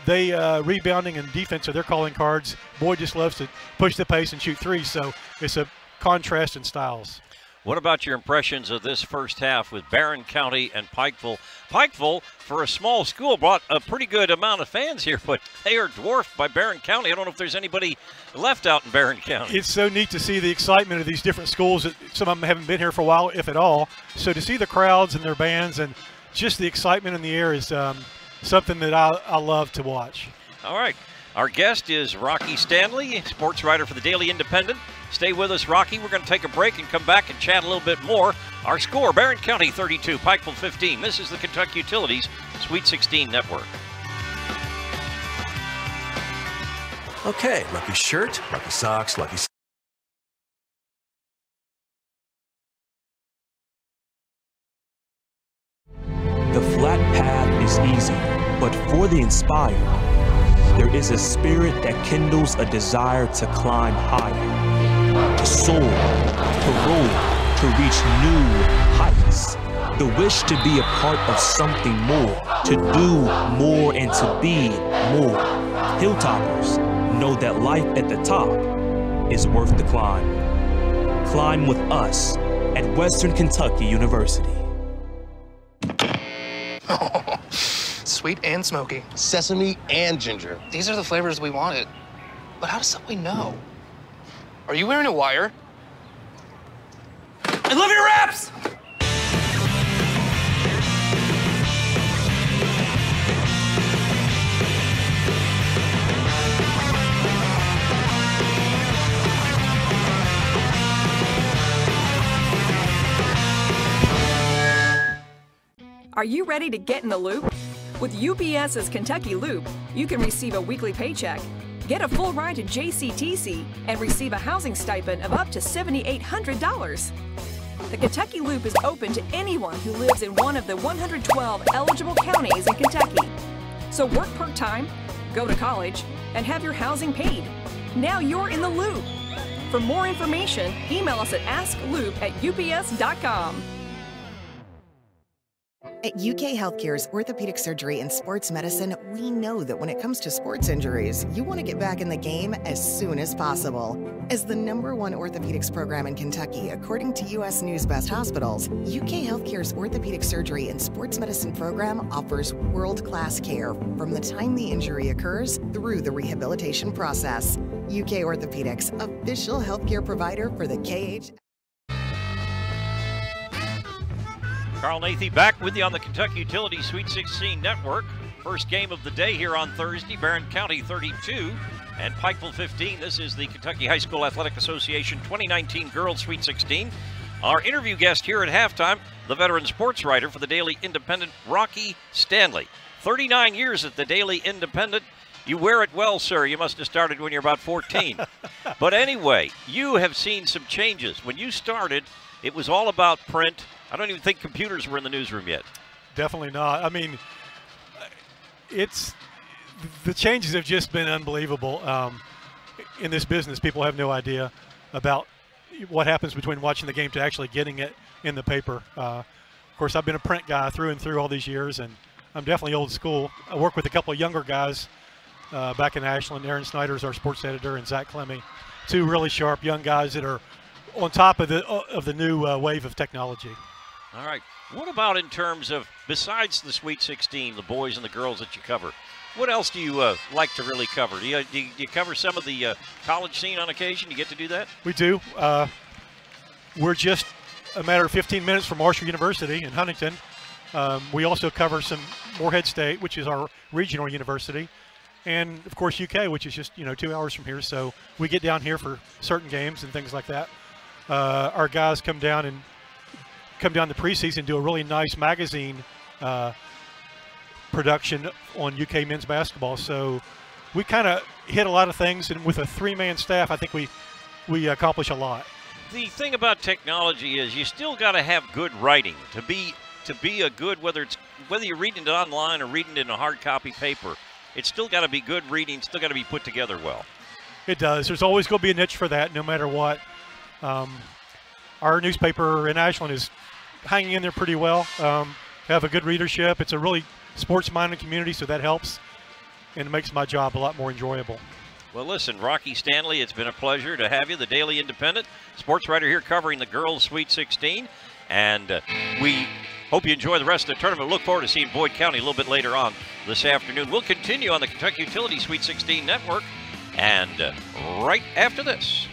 They rebounding and defense are their calling cards. Boyd just loves to push the pace and shoot threes, so it's a contrast in styles. What about your impressions of this first half with Barron County and Pikeville? Pikeville, for a small school, brought a pretty good amount of fans here, but they are dwarfed by Barron County. I don't know if there's anybody left out in Barron County. It's so neat to see the excitement of these different schools. Some of them haven't been here for a while, if at all. So to see the crowds and their bands and just the excitement in the air is something that I love to watch. All right. Our guest is Rocky Stanley, sports writer for the Daily Independent. Stay with us, Rocky. We're going to take a break and come back and chat a little bit more. Our score, Barron County 32, Pikeville 15. This is the Kentucky Utilities Sweet 16 Network. Okay, lucky shirt, lucky socks, lucky... The flat path is easy, but for the inspired, there is a spirit that kindles a desire to climb higher, to soar, to roll, to reach new heights. The wish to be a part of something more, to do more and to be more. Hilltoppers know that life at the top is worth the climb. Climb with us at Western Kentucky University. Sweet and smoky. Sesame and ginger. These are the flavors we wanted. But how does Subway know? Are you wearing a wire? I love your wraps! Are you ready to get in the loop? With UPS's Kentucky Loop, you can receive a weekly paycheck, get a full ride to JCTC, and receive a housing stipend of up to $7,800. The Kentucky Loop is open to anyone who lives in one of the 112 eligible counties in Kentucky. So work part-time, go to college, and have your housing paid. Now you're in the loop. For more information, email us at askloop@ups.com. At UK Healthcare's Orthopedic Surgery and Sports Medicine, we know that when it comes to sports injuries, you want to get back in the game as soon as possible. As the #1 orthopedics program in Kentucky, according to U.S. News Best Hospitals, UK Healthcare's Orthopedic Surgery and Sports Medicine program offers world-class care from the time the injury occurs through the rehabilitation process. UK Orthopedics, official healthcare provider for the KH. Carl Nathy back with you on the Kentucky Utility Sweet 16 Network. First game of the day here on Thursday, Barron County 32 and Pikeville 15. This is the Kentucky High School Athletic Association 2019 Girls Sweet 16. Our interview guest here at halftime, the veteran sports writer for the Daily Independent, Rocky Stanley. 39 years at the Daily Independent. You wear it well, sir. You must have started when you're about 14. But anyway, you have seen some changes. When you started, it was all about print. I don't even think computers were in the newsroom yet. Definitely not. I mean, the changes have just been unbelievable. In this business, people have no idea about what happens between watching the game to actually getting it in the paper. Of course, I've been a print guy through and through all these years, and I'm definitely old school. I work with a couple of younger guys back in Ashland. Aaron Snyder's our sports editor, and Zach Clemmy, two really sharp young guys that are on top of the new wave of technology. All right. What about in terms of, besides the Sweet 16, the boys and the girls that you cover, what else do you like to really cover? Do you cover some of the college scene on occasion? You get to do that? We do. We're just a matter of 15 minutes from Marshall University in Huntington. We also cover some Morehead State, which is our regional university, and of course UK, which is just 2 hours from here. So we get down here for certain games and things like that. Our guys come down the preseason, do a really nice magazine production on UK men's basketball. So we kind of hit a lot of things, and with a 3-man staff, I think we accomplish a lot. The thing about technology is you still got to have good writing to be a good, whether you're reading it online or reading it in a hard copy paper. It's still got to be good reading, still got to be put together well. It does. There's always going to be a niche for that, no matter what. Our newspaper in Ashland is hanging in there pretty well. Have a good readership. It's a really sports-minded community, so that helps, and it makes my job a lot more enjoyable. Well, listen, Rocky Stanley, it's been a pleasure to have you, the Daily Independent, sports writer here covering the girls' Sweet 16, and we hope you enjoy the rest of the tournament. Look forward to seeing Boyd County a little bit later on this afternoon. We'll continue on the Kentucky Utility Sweet 16 Network, and right after this.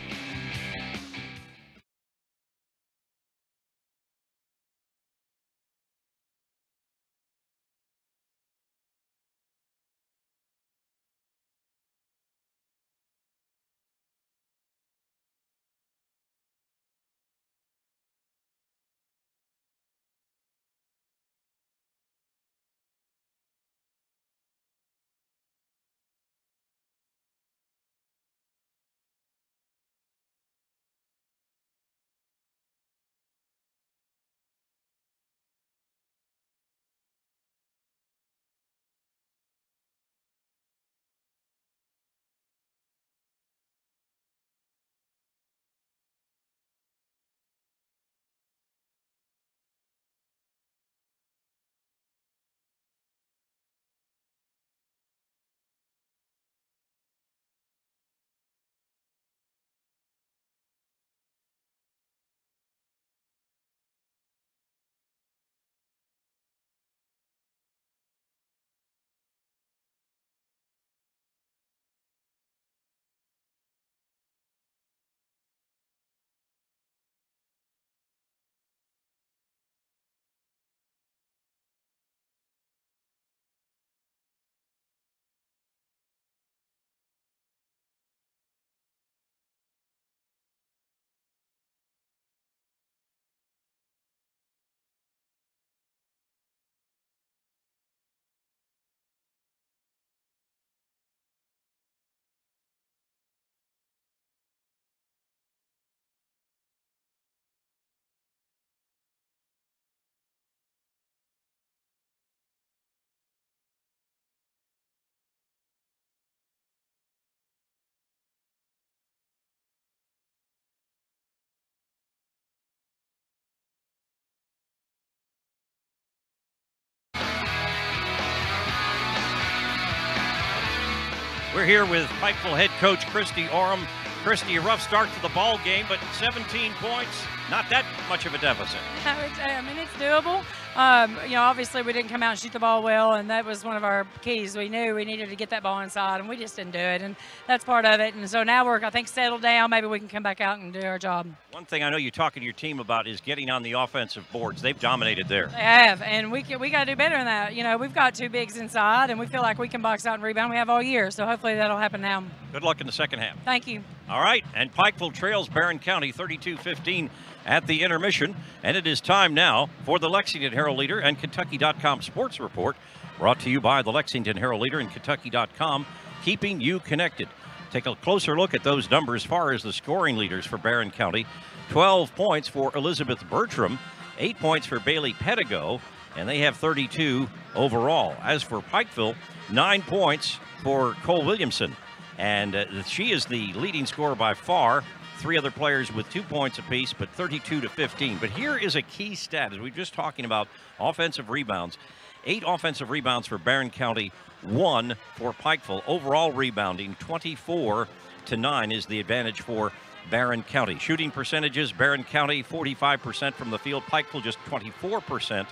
We're here with Pikeville head coach Christy Oram. Christy, a rough start to the ball game, but 17 points, not that much of a deficit. It's doable. Obviously we didn't come out and shoot the ball well, and that was one of our keys. We knew we needed to get that ball inside, and we just didn't do it, and that's part of it. And so now we're, I think, settled down. Maybe we can come back out and do our job. One thing I know you're talking to your team about is getting on the offensive boards. They've dominated there. They have, and we got to do better than that. We've got 2 bigs inside, and we feel like we can box out and rebound. We have all year, so hopefully that'll happen now. Good luck in the second half. Thank you. All right, and Pikeville trails Barron County 32-15 at the intermission, and it is time now for the Lexington Herald-Leader and Kentucky.com Sports Report, brought to you by the Lexington Herald-Leader and Kentucky.com, keeping you connected. Take a closer look at those numbers as far as the scoring leaders for Barron County. 12 points for Elizabeth Bertram, 8 points for Bailey Pedigo, and they have 32 overall. As for Pikeville, 9 points for Cole Williamson, and she is the leading scorer by far. 3 other players with 2 points apiece, but 32-15. But here is a key stat, as we were just talking about offensive rebounds. 8 offensive rebounds for Barron County, 1 for Pikeville. Overall rebounding, 24-9 is the advantage for Barron County. Shooting percentages, Barron County 45% from the field, Pikeville just 24%.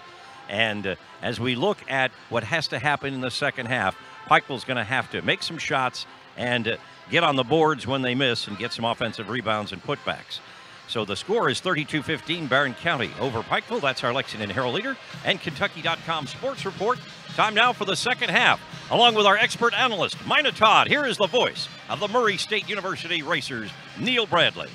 And as we look at what has to happen in the second half, Pikeville's going to have to make some shots and get on the boards when they miss and get some offensive rebounds and putbacks. So the score is 32-15, Barron County over Pikeville. That's our Lexington Herald-Leader and Kentucky.com Sports Report. Time now for the second half. Along with our expert analyst, Mina Todd, here is the voice of the Murray State University Racers, Neil Bradley.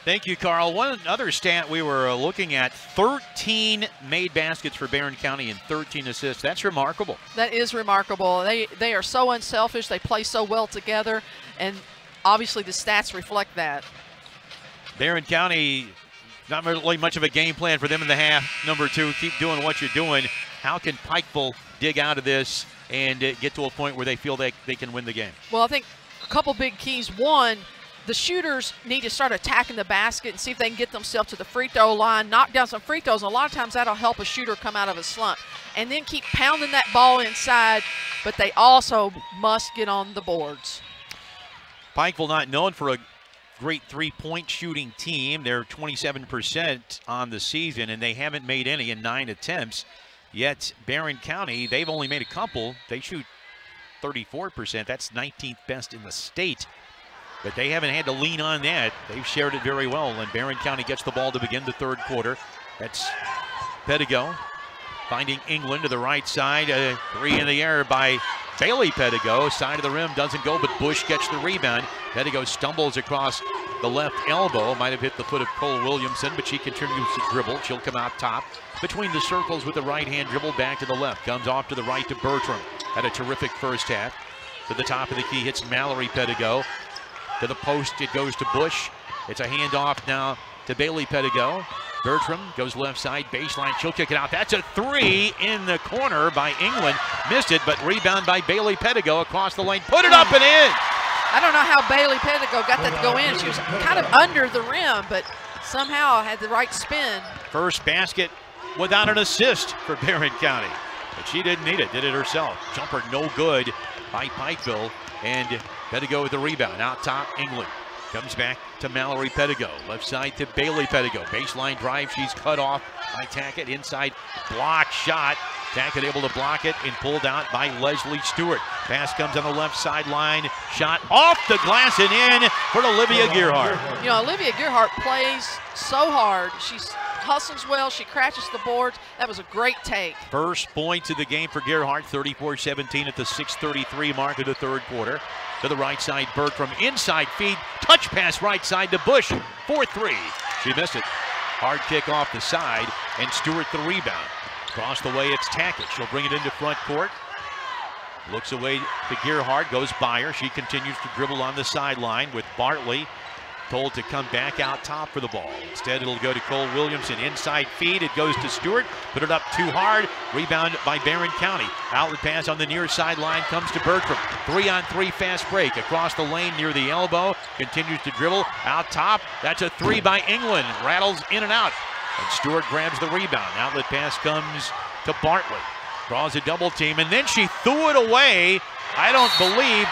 Thank you, Carl. One other stat we were looking at, 13 made baskets for Barron County and 13 assists. That's remarkable. That is remarkable. They are so unselfish. They play so well together, and obviously the stats reflect that. Barron County, not really much of a game plan for them in the half. Number 2, keep doing what you're doing. How can Pikeville dig out of this and get to a point where they feel they can win the game? Well, I think a couple big keys. One, the shooters need to start attacking the basket and see if they can get themselves to the free throw line, knock down some free throws. And a lot of times that'll help a shooter come out of a slump. And then keep pounding that ball inside, but they also must get on the boards. Pikeville not known for a great three-point shooting team. They're 27% on the season, and they haven't made any in 9 attempts. Yet Barron County, they've only made a couple. They shoot 34%. That's 19th best in the state. But they haven't had to lean on that. They've shared it very well, and Barron County gets the ball to begin the third quarter. That's Pedigo finding England to the right side. 3 in the air by Bailey Pedigo. Side of the rim doesn't go, but Bush gets the rebound. Pedigo stumbles across the left elbow. Might have hit the foot of Cole Williamson, but she continues to dribble. She'll come out top between the circles with the right hand dribble back to the left. Comes off to the right to Bertram. Had a terrific first half. To the top of the key, hits Mallory Pedigo. To the post, it goes to Bush. It's a handoff now to Bailey Pedigo. Bertram goes left side, baseline, she'll kick it out. That's a 3 in the corner by England. Missed it, but rebound by Bailey Pedigo across the lane. Put it up and in! I don't know how Bailey Pedigo got that to go in. She was kind of under the rim, but somehow had the right spin. First basket without an assist for Barron County. But she didn't need it, did it herself. Jumper no good by Pikeville, and Pedigo with the rebound. Out top, England. Comes back to Mallory Pedigo. Left side to Bailey Pedigo. Baseline drive, she's cut off by Tackett. Inside block shot. Tackett able to block it and pulled out by Leslie Stewart. Pass comes on the left sideline. Shot off the glass and in for Olivia Gearhart. You know, Olivia Gearhart plays so hard. She hustles well. She crashes the boards. That was a great take. First points of the game for Gearhart. 34-17 at the 6:33 mark of the third quarter. To the right side, Bertram inside feed. Touch pass right side to Bush. 4-3. She missed it. Hard kick off the side, and Stewart the rebound. Across the way, it's Tackett. She'll bring it into front court. Looks away to Gearhart, goes by her. She continues to dribble on the sideline with Bartley told to come back out top for the ball. Instead, it'll go to Cole Williamson. Inside feed, it goes to Stewart. Put it up too hard. Rebound by Barron County. Outlet pass on the near sideline comes to Bertram. 3-on-3 fast break across the lane near the elbow. Continues to dribble out top. That's a 3 by England. Rattles in and out. And Stewart grabs the rebound. Outlet pass comes to Bartley. Draws a double team, and then she threw it away. I don't believe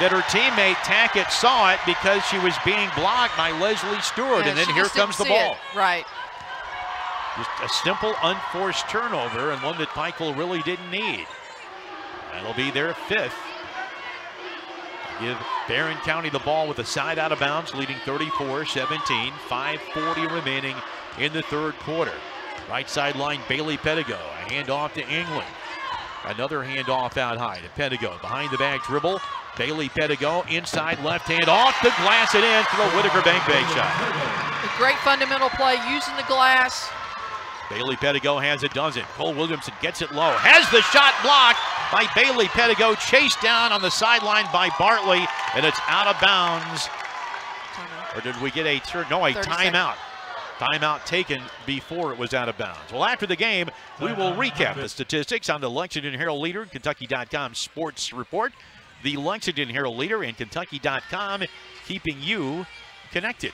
that her teammate Tackett saw it because she was being blocked by Leslie Stewart, Yeah, and then she here just comes the didn't see ball. it. Right. Just a simple, unforced turnover, and one that Pikeville really didn't need. That'll be their 5th. Give Barron County the ball with a side out of bounds, leading 34-17. 5:40 remaining in the third quarter. Right sideline, Bailey Pedigo. A handoff to England. Another handoff out high to Pedigo. Behind the back dribble. Bailey Pedigo inside left hand off the glass and in for the Whitaker Bank shot. A great fundamental play using the glass. Bailey Pedigo has it, does it. Cole Williamson gets it low. Has the shot blocked by Bailey Pedigo. Chased down on the sideline by Bartley, and it's out of bounds. Or did we get a turn? No, a timeout. Timeout taken before it was out of bounds. Well, after the game, we will recap the statistics on the Lexington Herald Leader and Kentucky.com Sports Report. The Lexington Herald Leader and Kentucky.com keeping you connected.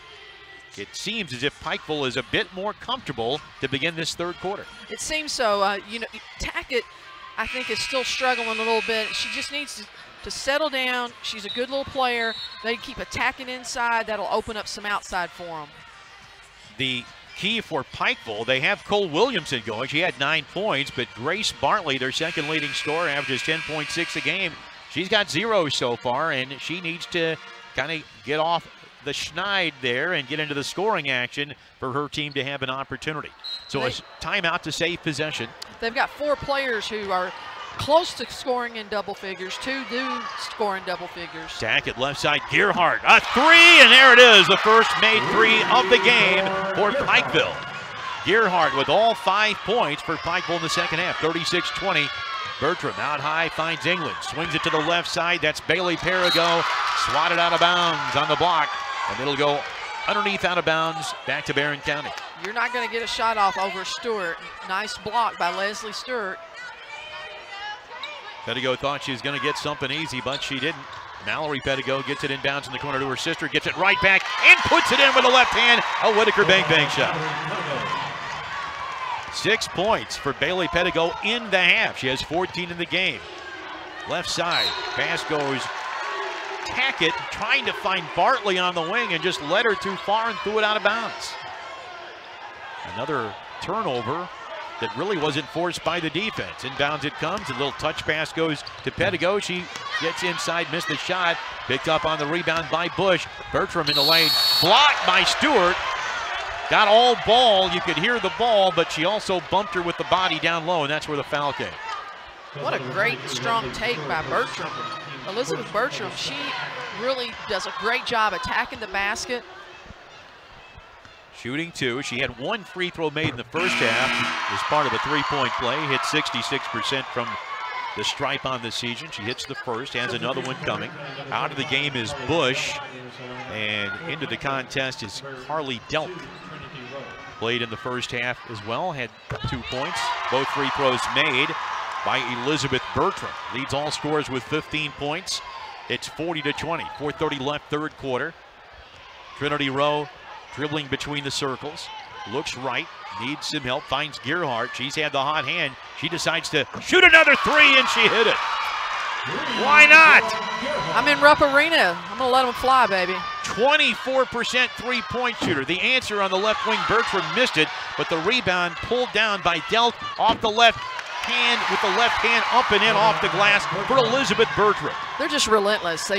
It seems as if Pikeville is a bit more comfortable to begin this third quarter. It seems so. You know, Tackett, I think, is still struggling a little bit. She just needs to settle down. She's a good little player. They keep attacking inside. That'll open up some outside for them. The key for Pikeville, they have Cole Williamson going. She had 9 points, but Grace Bartley, their second leading scorer, averages 10.6 a game. She's got 0 so far, and she needs to kind of get off the schneid there and get into the scoring action for her team to have an opportunity. So a timeout to save possession. They've got 4 players who are close to scoring in double figures. 2 do score in double figures. Tackett left side, Gearhart, a 3, and there it is, the first made 3 of the game for Pikeville. Gearhart with all 5 points for Pikeville in the second half, 36-20. Bertram out high, finds England, swings it to the left side. That's Bailey Pedigo, swatted out of bounds on the block, and it'll go underneath out of bounds back to Barron County. You're not going to get a shot off over Stewart. Nice block by Leslie Stewart. Pedigo thought she was going to get something easy, but she didn't. Mallory Pedigo gets it inbounds in the corner to her sister, gets it right back, and puts it in with the left hand. A Whitaker bank shot. 6 points for Bailey Pedigo in the half. She has 14 in the game. Left side, pass goes Tackett, trying to find Bartley on the wing and just led her too far and threw it out of bounds. Another turnover that really wasn't forced by the defense. Inbounds it comes, a little touch pass goes to Pedigo. She gets inside, missed the shot, picked up on the rebound by Bush. Bertram in the lane, blocked by Stewart. Got all ball, you could hear the ball, but she also bumped her with the body down low, and that's where the foul came. What a great, strong take by Bertram. Elizabeth Bertram, she really does a great job attacking the basket. Shooting 2. She had 1 free throw made in the first half as part of a 3-point play. Hit 66% from the stripe on the season. She hits the first, has another one coming. Out of the game is Bush, and into the contest is Carly Delk. Played in the first half as well, had 2 points. Both free throws made by Elizabeth Bertram. Leads all scorers with 15 points. It's 40-20, 4:30 left, third quarter. Trinity Rowe dribbling between the circles, looks right, needs some help, finds Gearhart. She's had the hot hand. She decides to shoot another 3, and she hit it. Why not? I'm in Rupp Arena. I'm going to let them fly, baby. 24% three-point shooter. The answer on the left wing, Bertram missed it, but the rebound pulled down by Delk off the left hand, with the left hand up and in off the glass for Elizabeth Bertram. They're just relentless.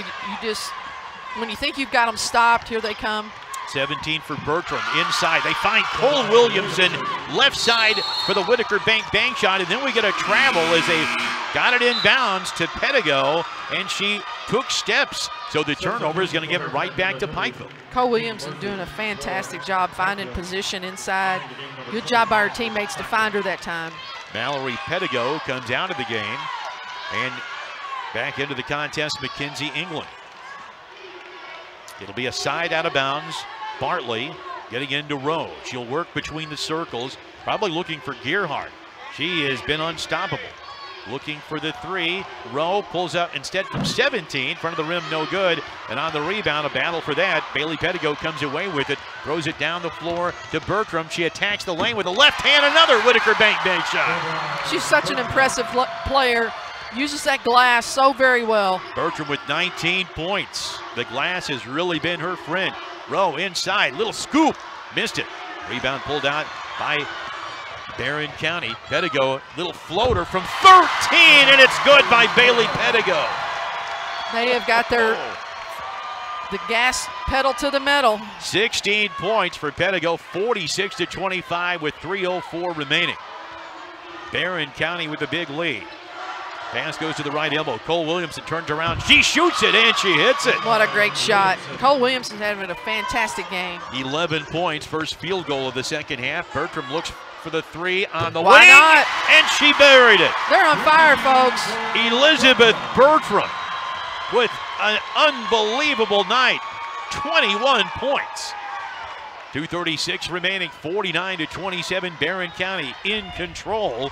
When you think you've got them stopped, here they come. 17 for Bertram inside. They find Cole Williamson left side for the Whitaker bank shot, and then we get a travel as they got it inbounds to Pedigo, and she took steps. So the turnover is going to give it right back to Pikeville. Cole Williamson doing a fantastic job finding position inside. Good job by her teammates to find her that time. Mallory Pedigo comes out of the game, and back into the contest, Mackenzie England. It'll be a side out of bounds. Bartley getting into Rowe. She'll work between the circles, probably looking for Gearhart. She has been unstoppable. Looking for the 3. Rowe pulls up instead from 17. Front of the rim, no good. And on the rebound, a battle for that. Bailey Pedigo comes away with it. Throws it down the floor to Bertram. She attacks the lane with the left hand. Another Whitaker bank shot. She's such an impressive player. Uses that glass so very well. Bertram with 19 points. The glass has really been her friend. Rowe inside, little scoop, missed it. Rebound pulled out by Barron County. Pedigo, little floater from 13, and it's good by Bailey Pedigo. They have got the gas pedal to the metal. 16 points for Pedigo, 46-25 with 3:04 remaining. Barron County with a big lead. Pass goes to the right elbow. Cole Williamson turns around. She shoots it and she hits it. What a great shot. Cole Williamson's having a fantastic game. 11 points, first field goal of the second half. Bertram looks for the three on the Why wing, not? and she buried it. They're on fire, folks. Elizabeth Bertram with an unbelievable night. 21 points. 2:36 remaining, 49-27. Barron County in control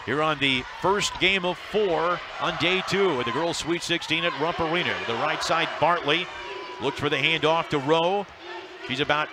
here on the first game of 4 on day 2 of the girls' Sweet 16 at Rupp Arena. To the right side, Bartley looks for the handoff to Rowe. She's about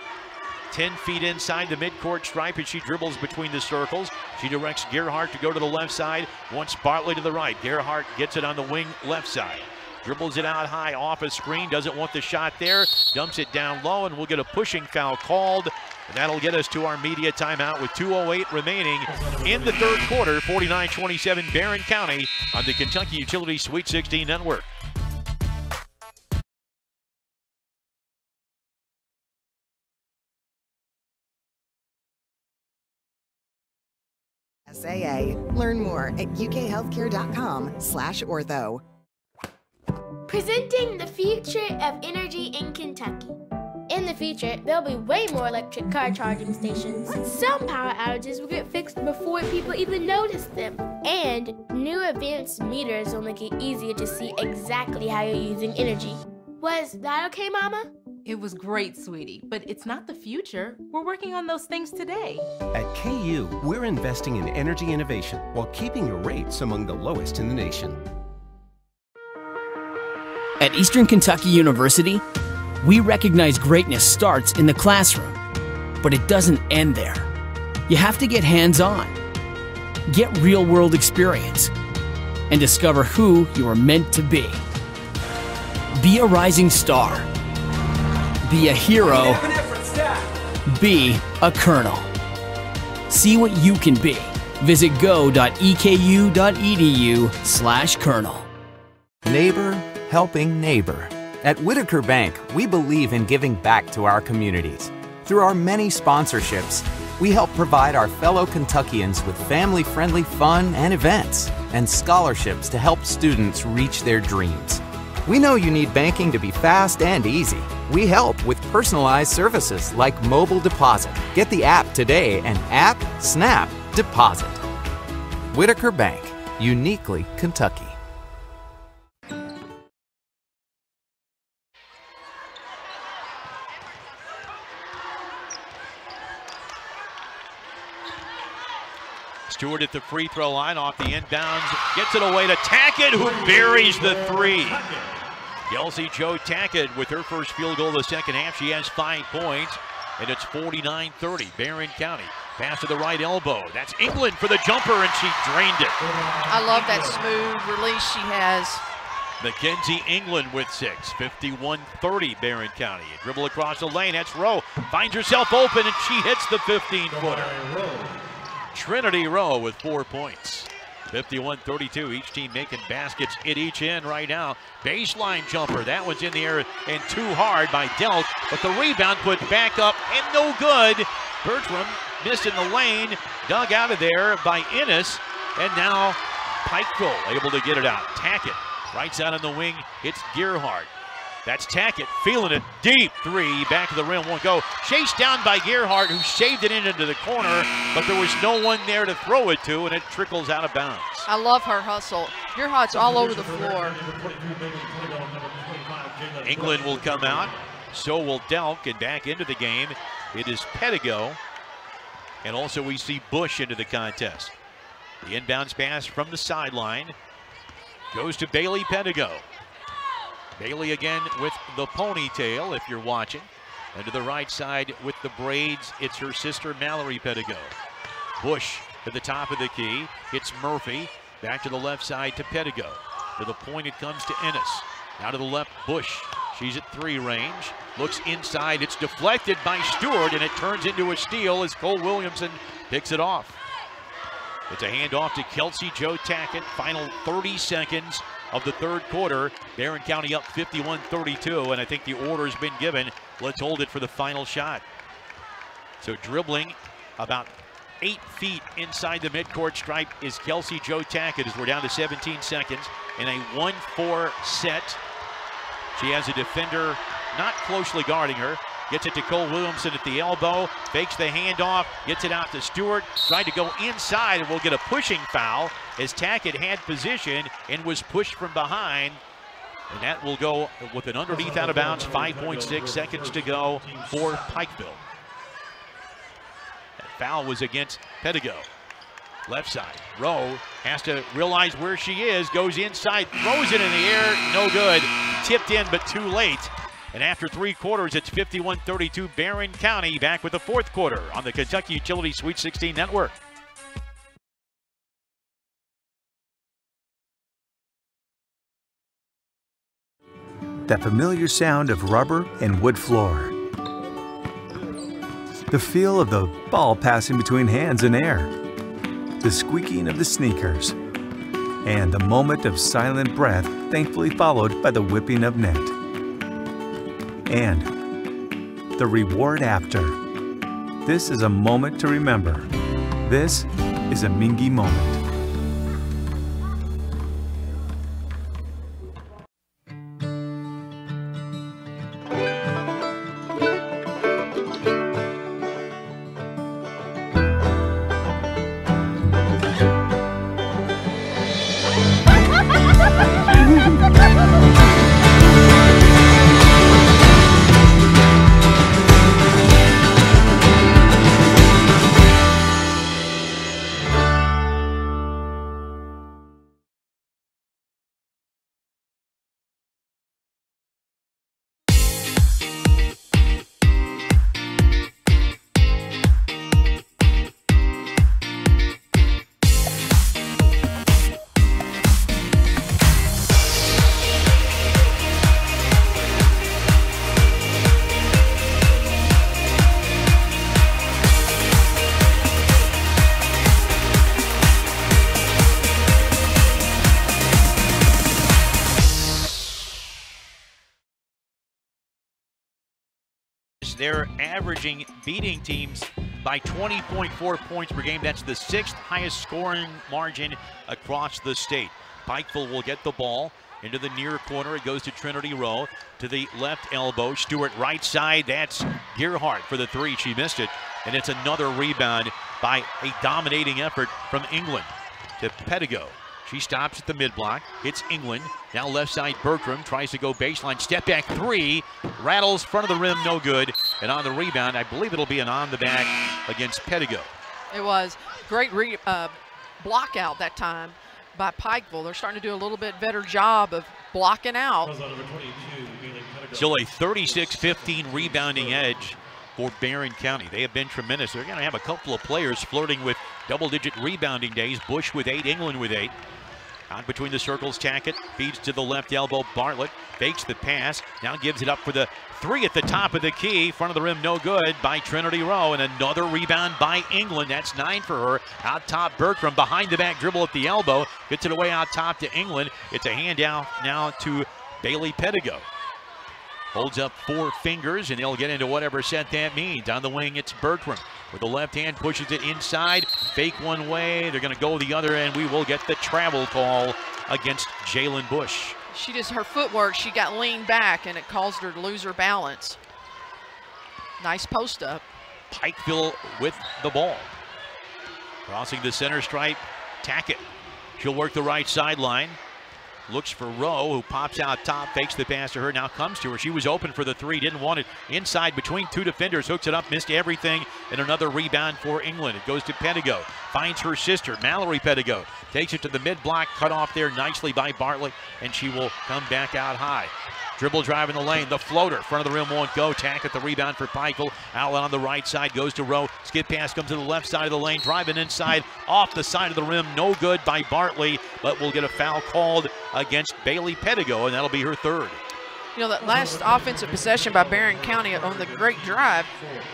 10 feet inside the midcourt stripe as she dribbles between the circles. She directs Gerhardt to go to the left side, wants Bartley to the right. Gerhardt gets it on the wing left side. Dribbles it out high off a screen, doesn't want the shot there, dumps it down low, and we'll get a pushing foul called. And that'll get us to our media timeout with 2:08 remaining in the third quarter. 49-27 Barron County on the Kentucky Utility Sweet 16 Network. SAA. Learn more at ukhealthcare.com/ortho. Presenting the future of energy in Kentucky. In the future, there'll be way more electric car charging stations. Some power outages will get fixed before people even notice them. And new advanced meters will make it easier to see exactly how you're using energy. Was that okay, Mama? It was great, sweetie, but it's not the future. We're working on those things today. At KU, we're investing in energy innovation while keeping your rates among the lowest in the nation. At Eastern Kentucky University, we recognize greatness starts in the classroom, but it doesn't end there. You have to get hands-on, get real-world experience, and discover who you are meant to be. Be a rising star. Be a hero. Be a colonel. See what you can be. Visit go.eku.edu/colonel. Neighbor helping neighbor. At Whitaker Bank, we believe in giving back to our communities. Through our many sponsorships, we help provide our fellow Kentuckians with family-friendly fun and events, and scholarships to help students reach their dreams. We know you need banking to be fast and easy. We help with personalized services like mobile deposit. Get the app today and snap deposit. Whitaker Bank, uniquely Kentucky. Stewart at the free throw line off the inbounds, gets it away to Tackett, who buries the three. Kelsey Jo Tackett with her first field goal of the second half. She has 5 points, and it's 49-30. Barron County. Pass to the right elbow. That's England for the jumper, and she drained it. I love that smooth release she has. Mackenzie England with 6. 51-30 Barron County. A dribble across the lane. That's Rowe. Finds herself open, and she hits the 15-footer. Trinity Rowe with 4 points. 51-32, each team making baskets at each end right now. Baseline jumper, that one's in the air and too hard by Delk, but the rebound put back up and no good. Bertram missed in the lane, dug out of there by Ennis, and now Pikeville able to get it out. Tackett, right side on the wing, it's Gerhardt. That's Tackett feeling it deep. Three, back of the rim, won't go. Chased down by Gerhardt, who shaved it into the corner, but there was no one there to throw it to, and it trickles out of bounds. I love her hustle. Gerhardt's all over the floor. England will come out, so will Delk, and back into the game. It is Pedigo, and also we see Bush into the contest. The inbounds pass from the sideline goes to Bailey Pedigo. Bailey again with the ponytail, if you're watching. And to the right side with the braids, it's her sister Mallory Pedigo. Bush to the top of the key. It's Murphy. Back to the left side to Pedigo. To the point it comes to Ennis. Now to the left, Bush. She's at 3 range. Looks inside. It's deflected by Stewart, and it turns into a steal as Cole Williamson picks it off. It's a handoff to Kelsey Jo Tackett. Final 30 seconds of the third quarter. Barron County up 51-32, and I think the order's been given. Let's hold it for the final shot. So dribbling about 8 feet inside the midcourt stripe is Kelsey Jo Tackett as we're down to 17 seconds in a 1-4 set. She has a defender not closely guarding her. Gets it to Cole Williamson at the elbow. Fakes the handoff. Gets it out to Stewart. Tried to go inside and will get a pushing foul as Tackett had position and was pushed from behind. And that will go with an underneath out of bounds. 5.6 seconds to go for Pikeville. That foul was against Pedigo. Left side. Rowe has to realize where she is. Goes inside. Throws it in the air. No good. Tipped in but too late. And after 3 quarters, it's 51-32 Barron County. Back with the fourth quarter on the Kentucky Utility Sweet 16 Network. That familiar sound of rubber and wood floor. The feel of the ball passing between hands and air. The squeaking of the sneakers. And the moment of silent breath, thankfully followed by the whipping of net. And the reward after. This is a moment to remember. This is a Mingy moment. They're averaging beating teams by 20.4 points per game. That's the 6th highest scoring margin across the state. Pikeville will get the ball into the near corner. It goes to Trinity Rowe to the left elbow. Stewart right side. That's Gearhart for the 3. She missed it. And it's another rebound by a dominating effort from England to Pedigo. She stops at the mid-block, hits England. Now left side, Bertram tries to go baseline, step back 3, rattles front of the rim, no good. And on the rebound, I believe it'll be an on the back against Pedigo. It was great block out that time by Pikeville. They're starting to do a little bit better job of blocking out. Still a 36-15 rebounding edge for Barron County. They have been tremendous. They're going to have a couple of players flirting with double-digit rebounding days. Bush with 8, England with 8. Out between the circles, Tackett feeds to the left elbow. Bartlett fakes the pass, now gives it up for the 3 at the top of the key. Front of the rim, no good by Trinity Rowe. And another rebound by England. That's 9 for her. Out top, Bertram behind the back dribble at the elbow. Gets it away out top to England. It's a handout now to Bailey Pedigo. Holds up 4 fingers, and they'll get into whatever set that means. On the wing, it's Bertram. With the left hand, pushes it inside. Fake one way. They're going to go the other, and we will get the travel call against Jalen Bush. Her footwork, she got leaned back, and it caused her to lose her balance. Nice post up. Pikeville with the ball. Crossing the center stripe, Tackett. She'll work the right sideline. Looks for Rowe, who pops out top, fakes the pass to her, now comes to her. She was open for the 3, didn't want it. Inside between 2 defenders, hooks it up, missed everything, and another rebound for England. It goes to Pedigo, finds her sister, Mallory Pedigo, takes it to the mid-block, cut off there nicely by Bartlett, and she will come back out high. Dribble drive in the lane, the floater, front of the rim won't go. Tackett the rebound for Pikeville. Outlet on the right side, goes to Rowe. Skip pass comes to the left side of the lane, driving inside, off the side of the rim. No good by Bartley, but we'll get a foul called against Bailey Pedigo, and that'll be her third. You know, that last offensive possession by Barron County on the great drive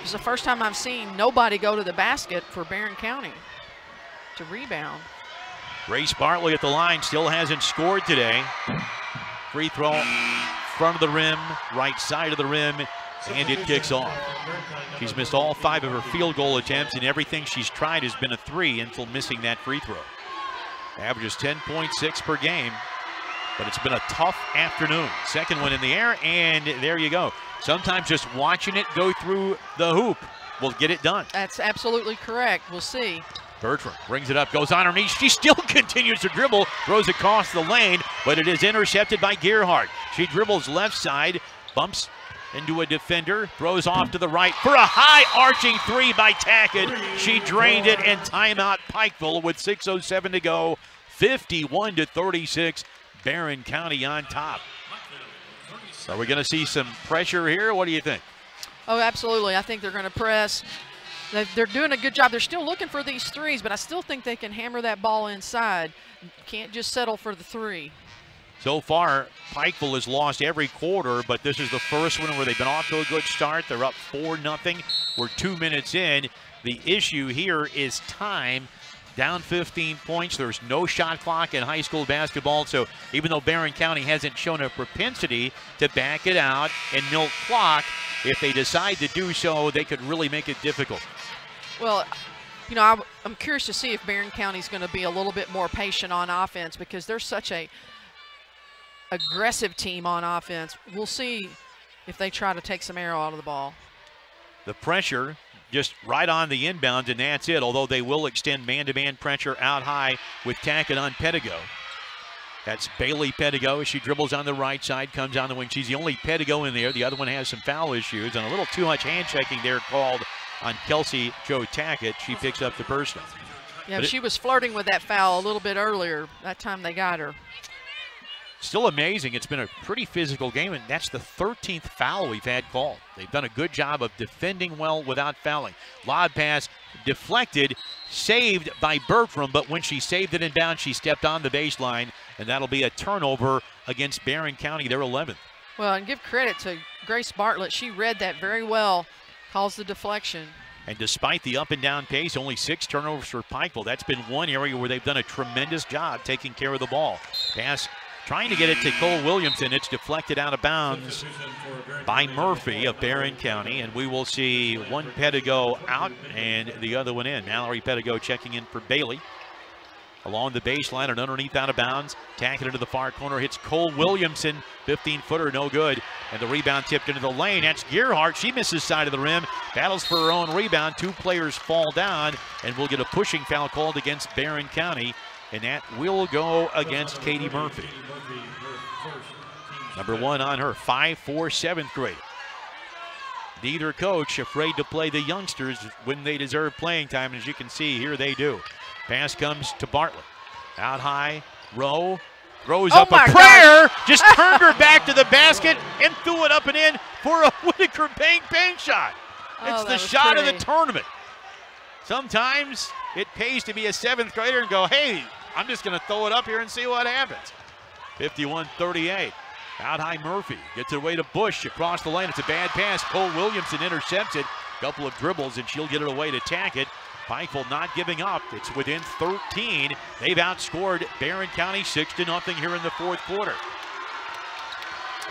was the first time I've seen nobody go to the basket for Barron County to rebound. Grace Bartley at the line, still hasn't scored today. Free throw, front of the rim, right side of the rim, and it kicks off. She's missed all 5 of her field goal attempts, and everything she's tried has been a 3 until missing that free throw. Averages 10.6 per game, but it's been a tough afternoon. Second one in the air, and there you go. Sometimes just watching it go through the hoop will get it done. That's absolutely correct. We'll see. Bertram brings it up, goes on her knees. She still continues to dribble, throws across the lane, but it is intercepted by Gearhart. She dribbles left side, bumps into a defender, throws off to the right for a high arching 3 by Tackett. She drained it, and timeout Pikeville with 6:07 to go. 51-36, Barron County on top. Are we going to see some pressure here? What do you think? Oh, absolutely. I think they're going to press. They're doing a good job. They're still looking for these threes, but I still think they can hammer that ball inside. Can't just settle for the 3. So far, Pikeville has lost every quarter, but this is the first one where they've been off to a good start. They're up 4-0. We're 2 minutes in. The issue here is time. Down 15 points. There's no shot clock in high school basketball, so even though Barron County hasn't shown a propensity to back it out and milk clock, if they decide to do so, they could really make it difficult. Well, you know, I'm curious to see if Barron County's going to be a little bit more patient on offense because they're such a aggressive team on offense. We'll see if they try to take some arrow out of the ball. The pressure just right on the inbound, and that's it, although they will extend man-to-man pressure out high with Tackett on Pedigo. That's Bailey Pedigo as she dribbles on the right side, comes on the wing. She's the only Pedigo in there. The other one has some foul issues, and a little too much hand-checking there called on Kelsey Joe Tackett. She picks up the personal. Yeah, she was flirting with that foul a little bit earlier. That time they got her. Still amazing. It's been a pretty physical game, and that's the 13th foul we've had called. They've done a good job of defending well without fouling. Lob pass deflected, saved by Bertram, but when she saved it inbound, she stepped on the baseline, and that'll be a turnover against Barron County, their 11th. Well, and give credit to Grace Bartlett. She read that very well, calls the deflection. And despite the up and down pace, only 6 turnovers for Pikeville. That's been one area where they've done a tremendous job taking care of the ball. Pass trying to get it to Cole Williamson. It's deflected out of bounds by Murphy of Barron County, and we will see one Pedigo out and the other one in. Mallory Pedigo checking in for Bailey. Along the baseline and underneath out of bounds. Tackett into the far corner, hits Cole Williamson. 15-footer, no good. And the rebound tipped into the lane. That's Gearhart. She misses side of the rim. Battles for her own rebound. 2 players fall down, and we'll get a pushing foul called against Barron County. And that will go against Katie Murphy. Number 1 on her, 5'4", 7th grader. Neither coach afraid to play the youngsters when they deserve playing time. And as you can see, here they do. Pass comes to Bartlett. Out high, Rowe throws up a prayer. Just turned her back to the basket and threw it up and in for a Whitaker bank shot. It's the shot of the tournament. Sometimes it pays to be a 7th grader and go, hey, I'm just going to throw it up here and see what happens. 51-38. Out high Murphy gets it away to Bush across the lane. It's a bad pass. Cole Williamson intercepts it. Couple of dribbles and she'll get it away to Tackett. Pikeville not giving up. It's within 13. They've outscored Barron County 6-0 here in the 4th quarter.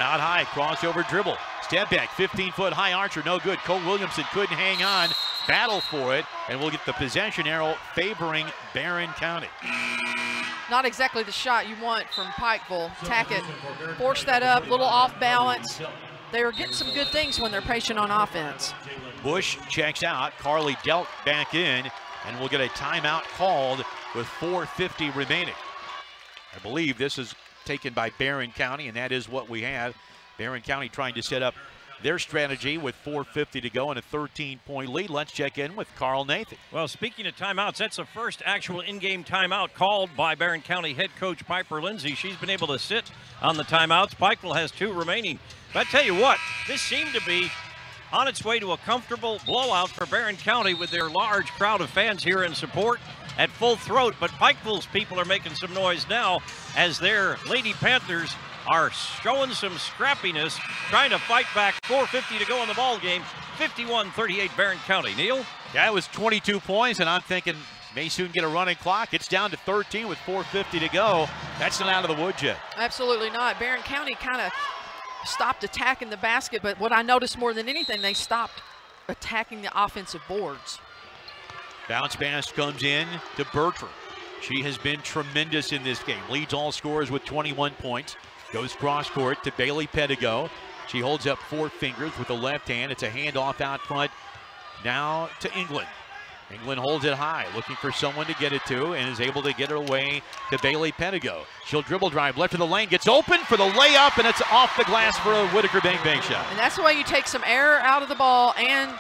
Out high, crossover dribble. Step back, 15-foot high archer, no good. Cole Williamson couldn't hang on. Battle for it, and we'll get the possession arrow favoring Barron County. Not exactly the shot you want from Pikeville. Tackett forced that up, a little off balance. They were getting some good things when they're patient on offense. Bush checks out. Carly Delk back in, and we'll get a timeout called with 4:50 remaining. I believe this is taken by Barron County, and that is what we have. Barron County trying to set up their strategy with 4:50 to go and a 13-point lead. Let's check in with Carl Nathan. Well, speaking of timeouts, that's the first actual in-game timeout called by Barron County head coach Piper Lindsay. She's been able to sit on the timeouts. Pikeville has 2 remaining. But I tell you what, this seemed to be on its way to a comfortable blowout for Barron County with their large crowd of fans here in support at full throat. But Pikeville's people are making some noise now as their Lady Panthers are showing some scrappiness, trying to fight back. 4:50 to go in the ball game. 51-38 Barron County. Neil? Yeah, it was 22 points, and I'm thinking may soon get a running clock. It's down to 13 with 4:50 to go. That's not out of the woods yet. Absolutely not. Barron County kind of stopped attacking the basket, but what I noticed more than anything, they stopped attacking the offensive boards. Bounce pass comes in to Bertram. She has been tremendous in this game. Leads all scorers with 21 points. Goes cross court to Bailey Pedigo. She holds up 4 fingers with the left hand. It's a handoff out front now to England. England holds it high, looking for someone to get it to, and is able to get it away to Bailey Pedigo. She'll dribble drive left of the lane, gets open for the layup, and it's off the glass for a Whitaker Bank shot. And that's the way you take some air out of the ball and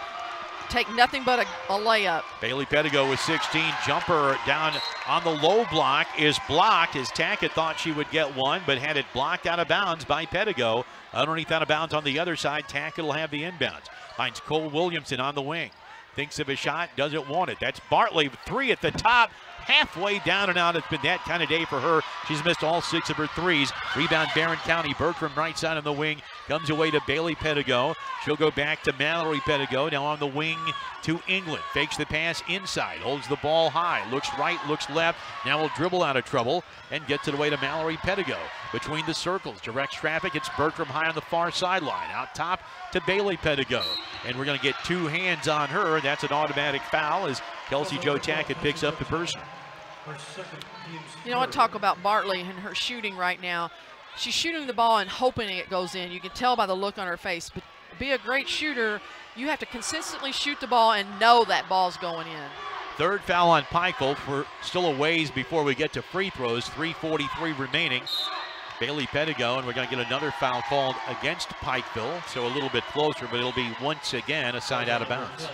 take nothing but a layup. Bailey Pedigo with 16. Jumper down on the low block is blocked, as Tackett thought she would get one, but had it blocked out of bounds by Pedigo. Underneath out of bounds on the other side, Tackett will have the inbounds. Finds Cole Williamson on the wing. Thinks of a shot, doesn't want it. That's Bartley, 3 at the top, halfway down and out. It's been that kind of day for her. She's missed all 6 of her threes. Rebound Barron County. Bertram right side on the wing. Comes away to Bailey Pedigo. She'll go back to Mallory Pedigo. Now on the wing to England. Fakes the pass inside. Holds the ball high. Looks right, looks left. Now will dribble out of trouble and gets it away to Mallory Pedigo. Between the circles, directs traffic. It's Bertram high on the far sideline. Out top to Bailey Pedigo. And we're going to get 2 hands on her. That's an automatic foul as Kelsey Jo Tackett picks up the personal. You know what, talk about Bartley and her shooting right now. She's shooting the ball and hoping it goes in. You can tell by the look on her face. But to be a great shooter, you have to consistently shoot the ball and know that ball's going in. 3rd foul on Pikeville. For still a ways before we get to free throws. 3:43 remaining. Bailey Pedigo, and we're going to get another foul called against Pikeville. So a little bit closer, but it'll be once again a side out of bounds.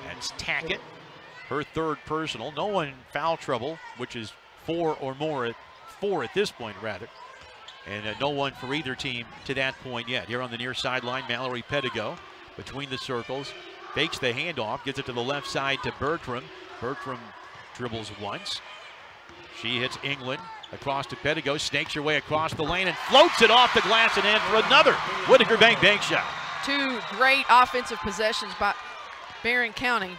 That's Tackett. Her 3rd personal. No one in foul trouble, which is 4 or more, 4 at this point rather. And no one for either team to that point yet. Here on the near sideline, Mallory Pedigo between the circles. Fakes the handoff, gets it to the left side to Bertram. Bertram dribbles once. She hits England across to Pedigo, snakes her way across the lane and floats it off the glass and in for another Whitaker Bank shot. 2 great offensive possessions by Barron County.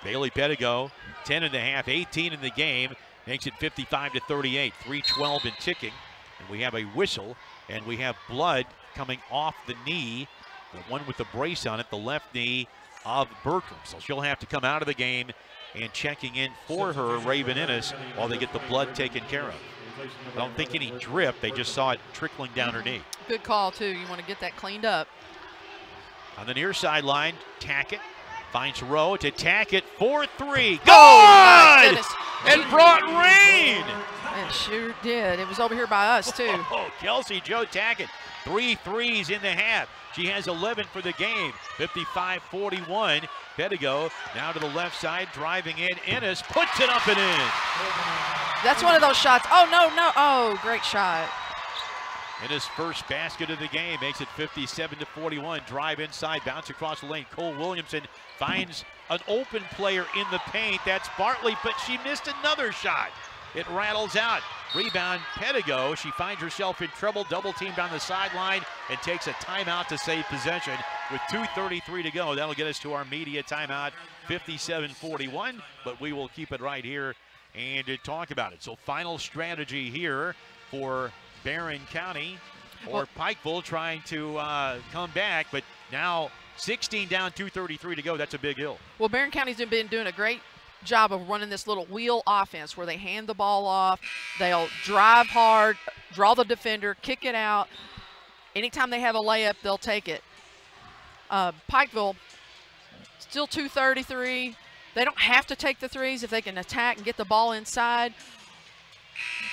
Bailey Pedigo, 10.5, 18 in the game, makes it 55-38, 3:12 and ticking. And we have a whistle, and we have blood coming off the knee, the one with the brace on it, the left knee of Bertram. So she'll have to come out of the game, and checking in for her, Raven Innes, while they get the blood taken care of. I don't think any drip, they just saw it trickling down her knee. Good call, too. You want to get that cleaned up. On the near sideline, Tackett finds Rowe to Tackett for 3. Good! Oh, and brought rain! It sure did. It was over here by us, too. Oh, Kelsey Jo Tackett, 3 threes in the half. She has 11 for the game, 55-41. Pedigo now to the left side, driving in. Innes puts it up and in. That's one of those shots. Oh, no. Oh, great shot. Innes' first basket of the game makes it 57-41. Drive inside, bounce across the lane. Cole Williamson finds an open player in the paint. That's Bartley, but she missed another shot. It rattles out. Rebound, Pedigo. She finds herself in trouble, double teamed on the sideline, and takes a timeout to save possession with 2:33 to go. That'll get us to our media timeout, 57-41, but we will keep it right here and talk about it. So final strategy here for Barron County, or Pikeville trying to come back, but now 16 down, 2:33 to go. That's a big hill. Well, Barron County's been doing a great job of running this little wheel offense where they hand the ball off, they'll drive hard, draw the defender, kick it out. Anytime they have a layup, they'll take it. Pikeville, still 2:33. They don't have to take the threes if they can attack and get the ball inside.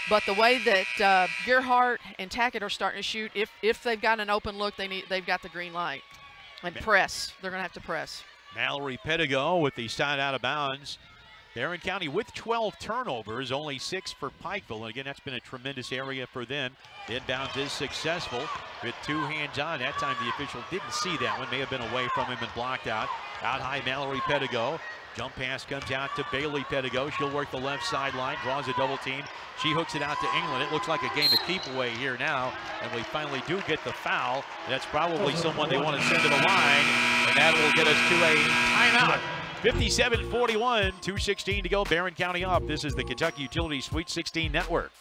But the way that Gearhart and Tackett are starting to shoot, if they've got an open look, they've got the green light. And press. They're going to have to press. Mallory Pedigo with the side out of bounds. Barron County with 12 turnovers, only 6 for Pikeville. And again, that's been a tremendous area for them. The inbounds is successful with 2 hands on. That time the official didn't see that one. May have been away from him and blocked out. Out high, Mallory Pedigo. Jump pass comes out to Bailey Pedigo. She'll work the left sideline, draws a double team. She hooks it out to England. It looks like a game of keep away here now. And we finally do get the foul. That's probably someone they want to send to the line. And that will get us to a timeout. 57-41, 2:16 to go. Barron County up. This is the Kentucky Utilities Sweet 16 Network.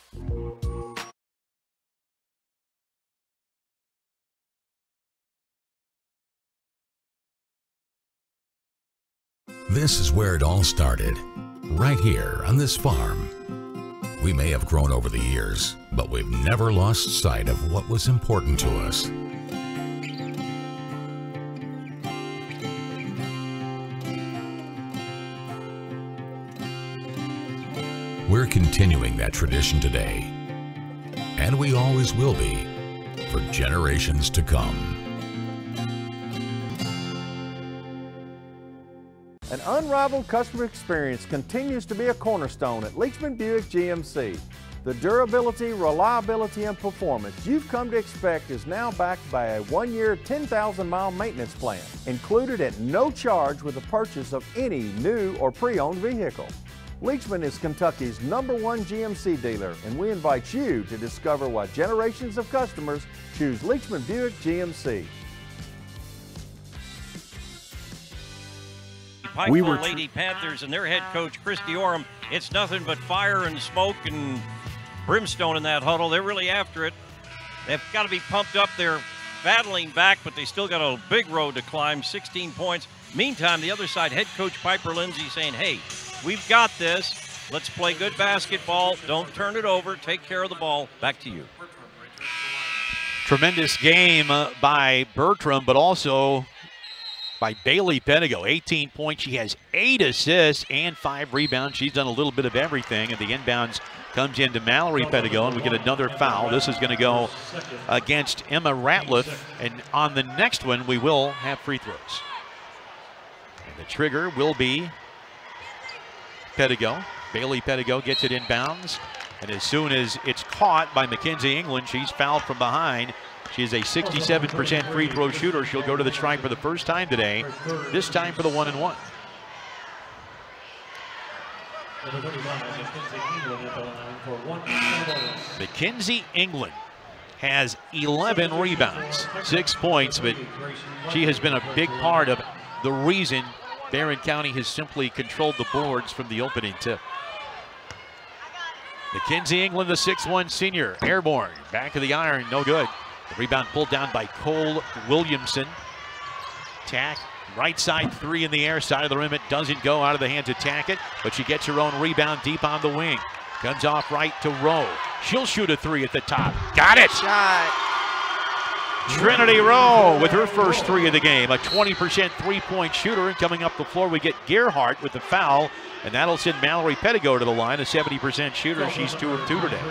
This is where it all started, right here on this farm. We may have grown over the years, but we've never lost sight of what was important to us. We're continuing that tradition today, and we always will be for generations to come. An unrivaled customer experience continues to be a cornerstone at Leachman Buick GMC. The durability, reliability, and performance you've come to expect is now backed by a 1-year, 10,000-mile maintenance plan, included at no charge with the purchase of any new or pre-owned vehicle. Leachman is Kentucky's #1 GMC dealer, and we invite you to discover why generations of customers choose Leachman Buick GMC. Pikeville Lady Panthers and their head coach, Christy Oram. It's nothing but fire and smoke and brimstone in that huddle. They're really after it. They've got to be pumped up. They're battling back, but they still got a big road to climb, 16 points. Meantime, the other side, head coach Piper Lindsay saying, hey, we've got this. Let's play good basketball. Don't turn it over. Take care of the ball. Back to you. Tremendous game by Bertram, but also by Bailey Pedigo. 18 points. She has 8 assists and 5 rebounds. She's done a little bit of everything, and the inbounds comes into Mallory Pedigo, and we get another foul. This is going to go against Emma Ratliff, and on the next one, we will have free throws. And the trigger will be Pedigo. Bailey Pedigo gets it inbounds, and as soon as it's caught by Mackenzie England, she's fouled from behind. She is a 67% free throw shooter. She'll go to the stripe for the first time today, this time for the 1-and-1. Mackenzie England has 11 rebounds, 6 points, but she has been a big part of the reason Barron County has simply controlled the boards from the opening tip. Mackenzie England, the 6'1 senior, airborne, back of the iron, no good. The rebound pulled down by Cole Williamson. Tack, right side 3 in the air, side of the rim. It doesn't go out of the hands of Tackett, but she gets her own rebound deep on the wing. Comes off right to Rowe. She'll shoot a 3 at the top. Got it! Shot. Trinity Rowe with her first 3 of the game. A 20% three-point shooter, and coming up the floor we get Gearhart with the foul, and that'll send Mallory Pedigo to the line, a 70% shooter. She's 2 of 2 today.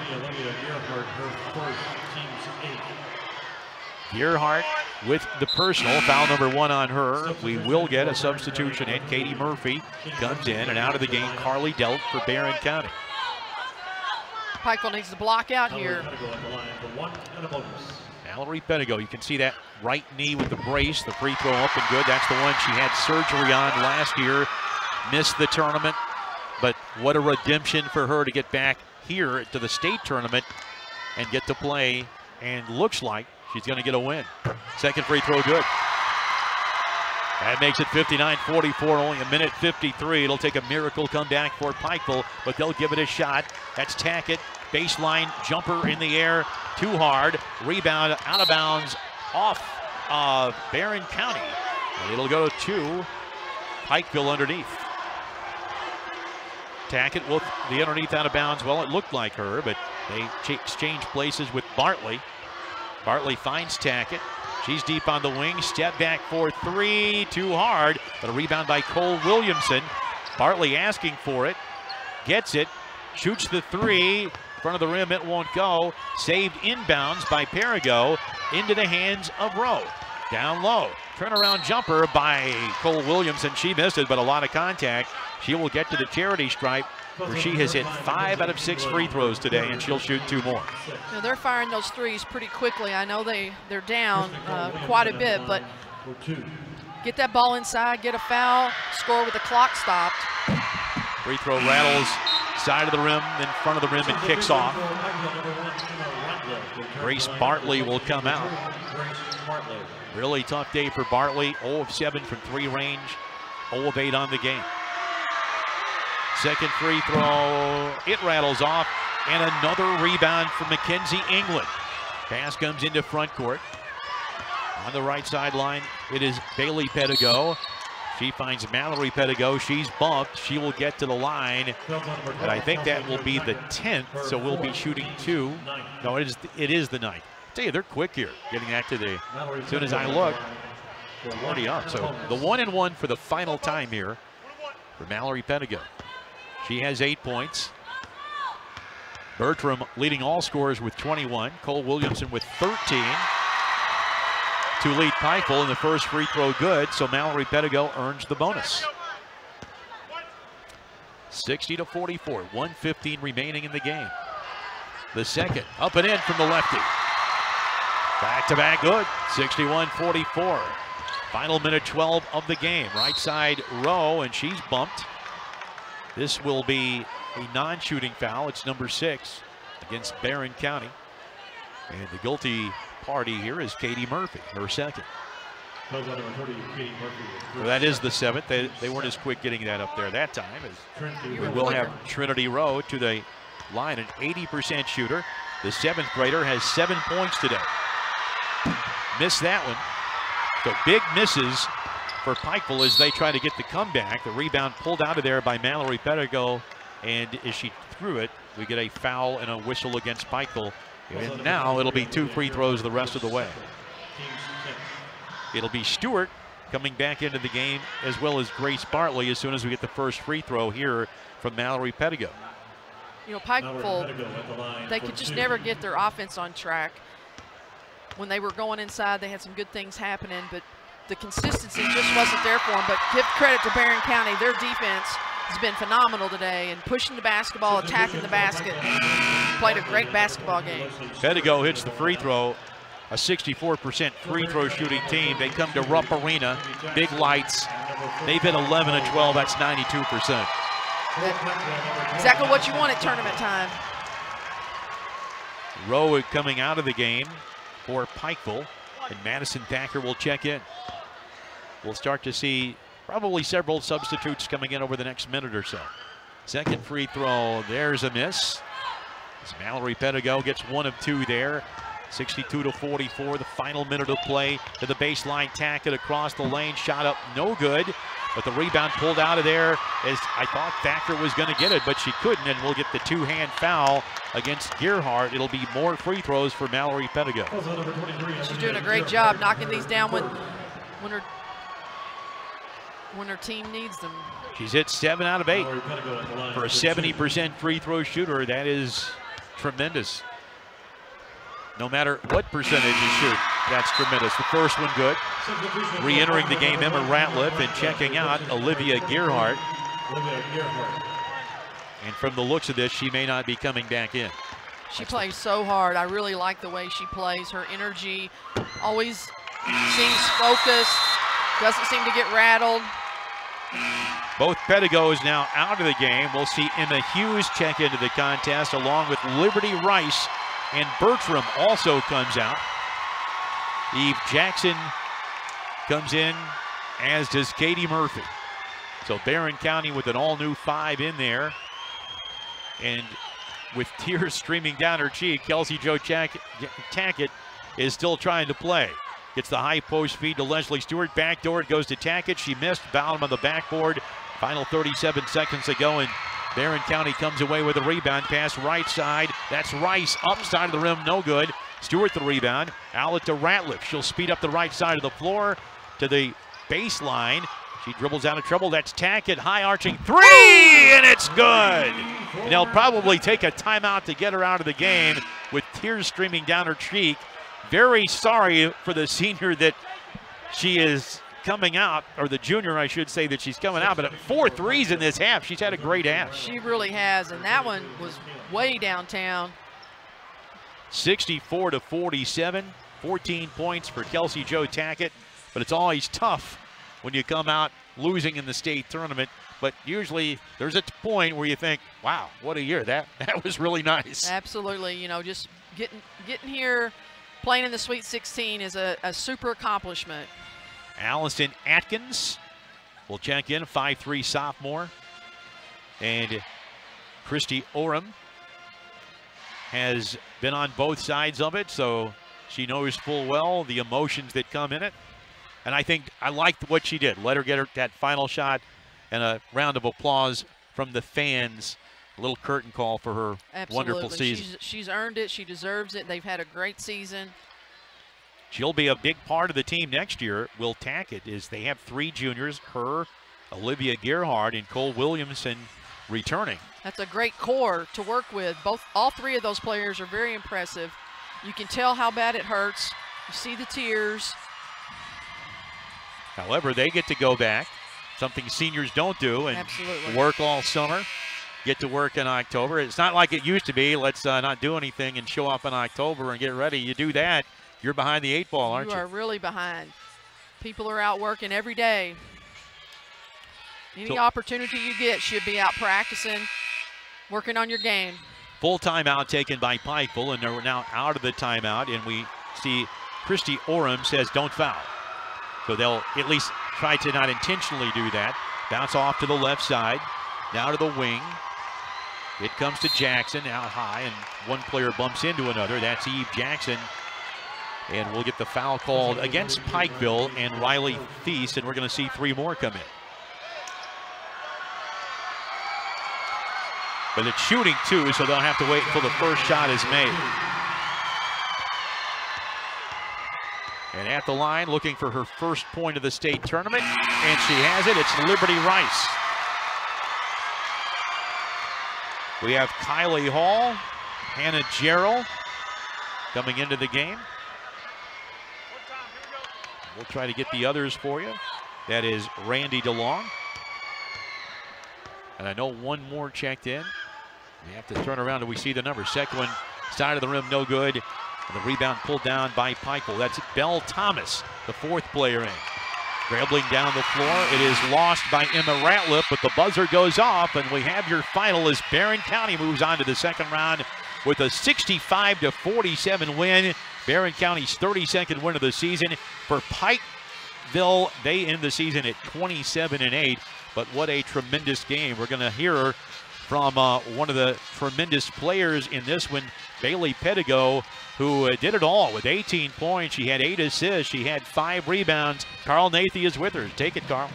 Gearhart with the personal, foul number 1 on her. We will get a substitution in. Katie Murphy comes in, and out of the game, Carly Delt for Barron County. Pikeville needs to block out here. Mallory Pedigo, you can see that right knee with the brace, the free throw up and good. That's the one she had surgery on last year, missed the tournament, but what a redemption for her to get back here to the state tournament and get to play, and looks like she's going to get a win. Second free throw good. That makes it 59-44, only a minute 53. It'll take a miracle comeback for Pikeville, but they'll give it a shot. That's Tackett, baseline jumper in the air, too hard. Rebound out of bounds off of Barron County. And it'll go to Pikeville underneath. Tackett with the underneath out of bounds. Well, it looked like her, but they exchange places with Bartley. Bartley finds Tackett. She's deep on the wing. Step back for 3. Too hard. But a rebound by Cole Williamson. Bartley asking for it. Gets it. Shoots the 3. front of the rim, it won't go. Saved inbounds by Perigo into the hands of Rowe. Down low, turnaround jumper by Cole Williams, and she missed it, but a lot of contact. She will get to the charity stripe, where she has hit 5 out of 6 free throws today, and she'll shoot 2 more. You know, they're firing those threes pretty quickly. I know they're down quite a bit, but get that ball inside, get a foul, score with the clock stopped. Free throw rattles side of the rim, then front of the rim, and kicks off. Grace Bartley will come out. Really tough day for Bartley. 0 of 7 from 3 range, 0 of 8 on the game. Second free throw, it rattles off, and another rebound from Mackenzie England. Pass comes into front court. On the right sideline, it is Bailey Pedigo. She finds Mallory Pedigo. She's bumped. She will get to the line, and I think that will be the 10th, so we'll be shooting 2. No, it is the 9th. I tell you, they're quick here, getting that to the, as soon as I look, already up. So the 1-and-1 for the final time here for Mallory Pedigo. She has 8 points. Bertram leading all scorers with 21. Cole Williamson with 13 to lead Pikeville, in the first free throw good, so Mallory Pedigo earns the bonus. 60-44, 1:15 remaining in the game. The second, up and in from the lefty. Back-to-back good, 61-44. Final minute 12 of the game. Right side Rowe, and she's bumped. This will be a non-shooting foul. It's number 6 against Barron County. And the guilty party here is Katie Murphy, her second. So that is the 7th. They weren't as quick getting that up there that time. As we will have Trinity Rowe to the line, an 80% shooter. The 7th grader has 7 points today. Missed that one. So big misses for Pikeville as they try to get the comeback. The rebound pulled out of there by Mallory Pedigo, and as she threw it, we get a foul and a whistle against Pikeville. And now it'll be 2 free throws the rest of the way. It'll be Stewart coming back into the game, as well as Grace Bartley, as soon as we get the first free throw here from Mallory Pedigo. You know, Pikeville, they could just never get their offense on track. When they were going inside, they had some good things happening, but the consistency just wasn't there for them. But give credit to Barron County. Their defense has been phenomenal today, and pushing the basketball, attacking the basket. Played a great basketball game. Pedigo hits the free throw. A 64% free throw shooting team. They come to Rupp Arena, big lights. They've hit 11 of 12. That's 92%. Exactly what you want at tournament time. Rowe coming out of the game for Pikeville, and Madison Thacker will check in. We'll start to see probably several substitutes coming in over the next minute or so. Second free throw, there's a miss. As Mallory Pedigo gets 1 of 2 there. 62-44, the final minute of play. To the baseline, Tackett across the lane, shot up, no good. But the rebound pulled out of there, as I thought Thacker was going to get it, but she couldn't, and we'll get the 2-hand foul against Gearhart. It'll be more free throws for Mallory Pedigo. She's doing a great job knocking these down when her team needs them. She's hit 7 out of 8 for a 70% free throw shooter. That is tremendous. No matter what percentage you shoot, that's tremendous. The first one good. Re-entering the game, Emma Ratliff, and checking out Olivia Gearhart. And from the looks of this, she may not be coming back in. She plays so hard. I really like the way she plays. Her energy always seems focused, doesn't seem to get rattled. Both Pedigos now out of the game. We'll see Emma Hughes check into the contest, along with Liberty Rice, and Bertram also comes out. Eve Jackson comes in, as does Katie Murphy. So Barron County with an all-new 5 in there. And with tears streaming down her cheek, Kelsey Jo Tackett is still trying to play. Gets the high post feed to Leslie Stewart. Backdoor, it goes to Tackett. She missed, fouled him on the backboard. Final 37 seconds to go, and Barron County comes away with a rebound pass right side. That's Rice, upside of the rim, no good. Stewart the rebound. Outlet to Ratliff. She'll speed up the right side of the floor to the baseline. She dribbles out of trouble. That's Tackett, high arching three, and it's good. And they'll probably take a timeout to get her out of the game with tears streaming down her cheek. Very sorry for the senior that she is coming out, or the junior, I should say, that she's coming out. But at 4 threes in this half, she's had a great half. She really has, and that one was way downtown. 64-47, 14 points for Kelsey Jo Tackett. But it's always tough when you come out losing in the state tournament. But usually there's a point where you think, wow, what a year. That was really nice. Absolutely. You know, just getting here, playing in the Sweet 16 is a super accomplishment. Allison Atkins will check in, 5'3" sophomore. And Christy Oram has been on both sides of it, so she knows full well the emotions that come in it. And I think I liked what she did. Let her get that final shot, and a round of applause from the fans. A little curtain call for her wonderful season. She's earned it. She deserves it. They've had a great season. She'll be a big part of the team next year. Will Tackett, is they have 3 juniors, her, Olivia Gerhard, and Cole Williamson returning. That's a great core to work with. All 3 of those players are very impressive. You can tell how bad it hurts. You see the tears. However, they get to go back, something seniors don't do, and work all summer, get to work in October. It's not like it used to be, let's not do anything and show up in October and get ready. You do that, you're behind the 8 ball, aren't you? You are really behind. People are out working every day. Any opportunity you get should be out practicing, working on your game. Full timeout taken by Pikeville, and they're now out of the timeout, and we see Christy Oram says don't foul. So they'll at least try to not intentionally do that. Bounce off to the left side, now to the wing. It comes to Jackson out high, and one player bumps into another. That's Eve Jackson. And we'll get the foul called against Pikeville and Riley Thies, and we're going to see 3 more come in. But it's shooting too, so they'll have to wait until the first shot is made. And at the line, looking for her first point of the state tournament, and she has it. It's Liberty Rice. We have Kylie Hall, Hannah Jarrell coming into the game. We'll try to get the others for you. That is Randy DeLong. And I know one more checked in. We have to turn around and we see the number. Second one, side of the rim, no good. And the rebound pulled down by Pikeville. That's Belle Thomas, the 4th player in. Dribbling down the floor. It is lost by Emma Ratliff, but the buzzer goes off, and we have your final as Barron County moves on to the second round with a 65-47 win. Barron County's 32nd win of the season. For Pikeville, they end the season at 27-8, but what a tremendous game. We're going to hear from one of the tremendous players in this one, Bailey Pedigo, who did it all with 18 points. She had 8 assists. She had 5 rebounds. Carl Nathy is with her. Take it, Carl.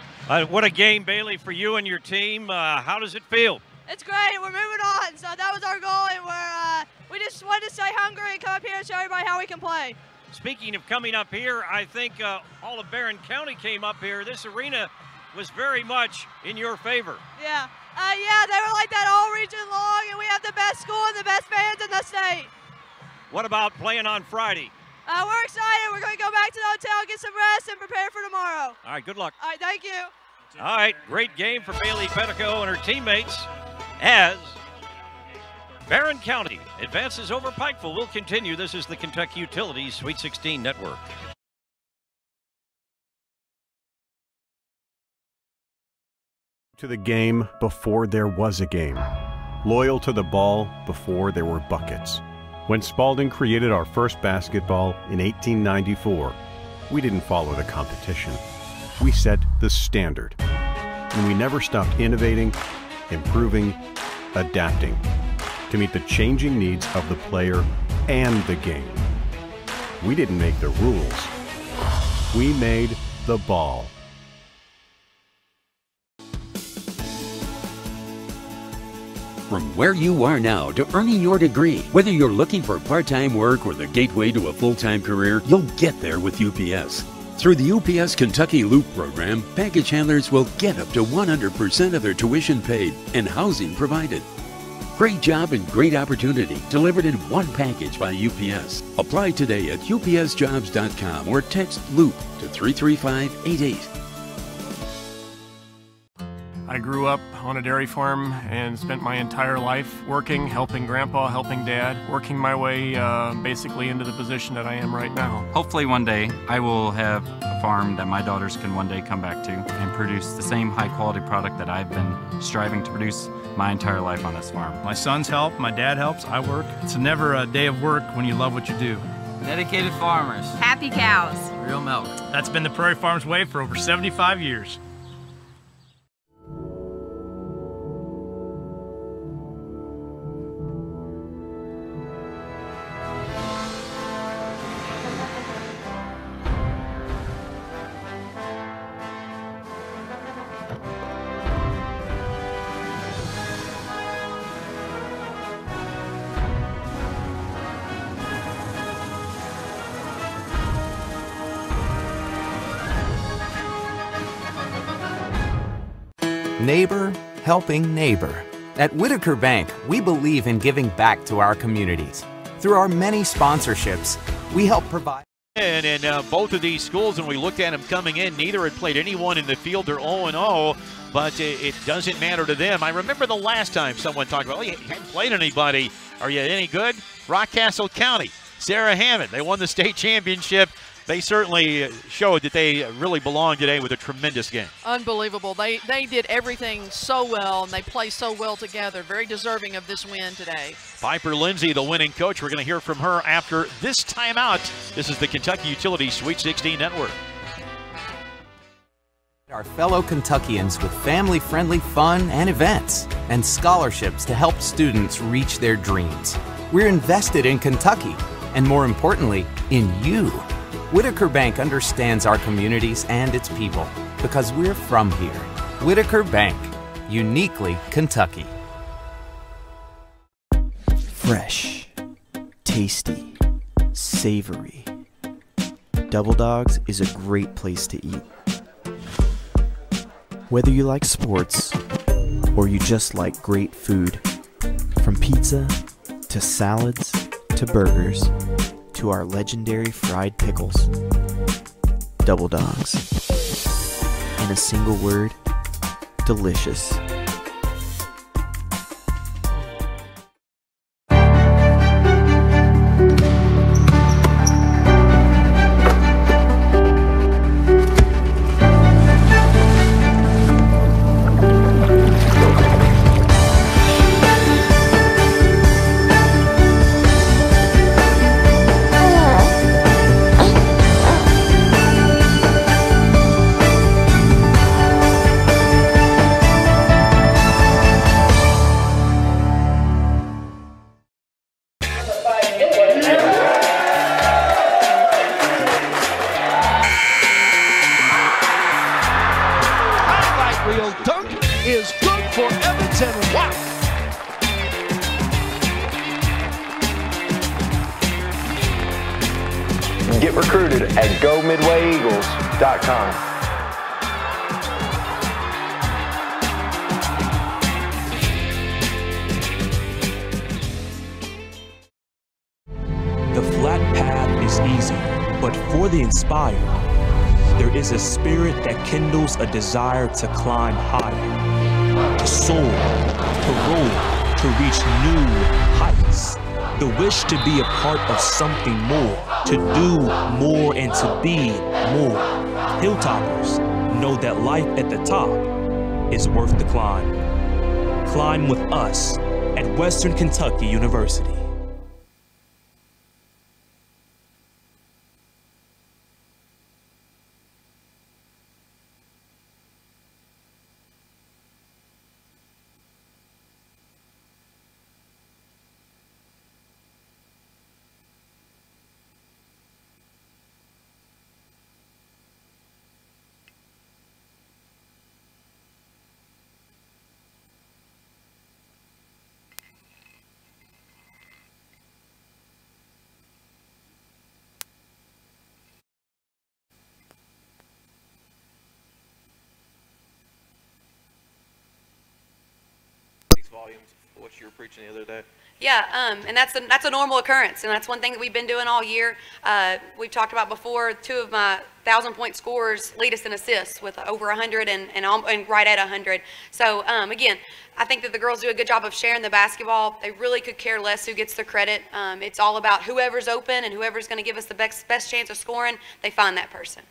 What a game, Bailey, for you and your team. How does it feel? It's great. We're moving on. So that was our goal, and we just wanted to stay hungry and come up here and show everybody how we can play. Speaking of coming up here, I think all of Barron County came up here. This arena was very much in your favor. Yeah. Yeah, they were like that all region long, and we have the best school and the best fans in the state. What about playing on Friday? We're excited. We're going to go back to the hotel, get some rest, and prepare for tomorrow. All right, good luck. All right, thank you. All right, great game for Bailey Pedico and her teammates as Barron County advances over Pikeville. We'll continue. This is the Kentucky Utilities Sweet 16 Network. To the game before there was a game. Loyal to the ball before there were buckets. When Spalding created our first basketball in 1894, we didn't follow the competition. We set the standard. And we never stopped innovating, improving, adapting to meet the changing needs of the player and the game. We didn't make the rules. We made the ball. From where you are now to earning your degree, whether you're looking for part-time work or the gateway to a full-time career, you'll get there with UPS. Through the UPS Kentucky Loop program, package handlers will get up to 100% of their tuition paid and housing provided. Great job and great opportunity delivered in one package by UPS. Apply today at upsjobs.com or text LOOP to 33588. I grew up on a dairy farm and spent my entire life working, helping Grandpa, helping Dad, working my way basically into the position that I am right now. Hopefully one day I will have a farm that my daughters can one day come back to and produce the same high quality product that I've been striving to produce my entire life on this farm. My sons help, my dad helps, I work. It's never a day of work when you love what you do. Dedicated farmers. Happy cows. Real milk. That's been the Prairie Farms way for over 75 years. Neighbor helping neighbor. At Whitaker Bank, we believe in giving back to our communities. Through our many sponsorships, we help provide. And both of these schools, when we looked at them coming in, neither had played anyone in the field. They're 0-0, but it doesn't matter to them. I remember the last time someone talked about, well, you haven't played anybody. Are you any good? Rockcastle County, Sarah Hammond. They won the state championship. They certainly showed that they really belong today with a tremendous game. Unbelievable. They did everything so well, and they play so well together. Very deserving of this win today. Piper Lindsay, the winning coach. We're going to hear from her after this timeout. This is the Kentucky Utilities Sweet 16 Network. Our fellow Kentuckians with family-friendly fun and events and scholarships to help students reach their dreams. We're invested in Kentucky and, more importantly, in you. Whitaker Bank understands our communities and its people because we're from here. Whitaker Bank, uniquely Kentucky. Fresh, tasty, savory. Double Dogs is a great place to eat. Whether you like sports or you just like great food, from pizza to salads to burgers to our legendary fried pickles. Double Dogs. In a single word, delicious. Get recruited at GoMidwayEagles.com. The flat path is easy, but for the inspired, there is a spirit that kindles a desire to climb higher, to soar, to roll, to reach new heights. The wish to be a part of something more, to do more and to be more. Hilltoppers know that life at the top is worth the climb. Climb with us at Western Kentucky University. volumes of what you were preaching the other day. Yeah, and that's a normal occurrence, and that's one thing that we've been doing all year. We've talked about before, 2 of my 1,000-point scorers lead us in assists with over 100 and right at 100. So again, I think that the girls do a good job of sharing the basketball. They really could care less who gets the credit. It's all about whoever's open and whoever's going to give us the best chance of scoring, they find that person.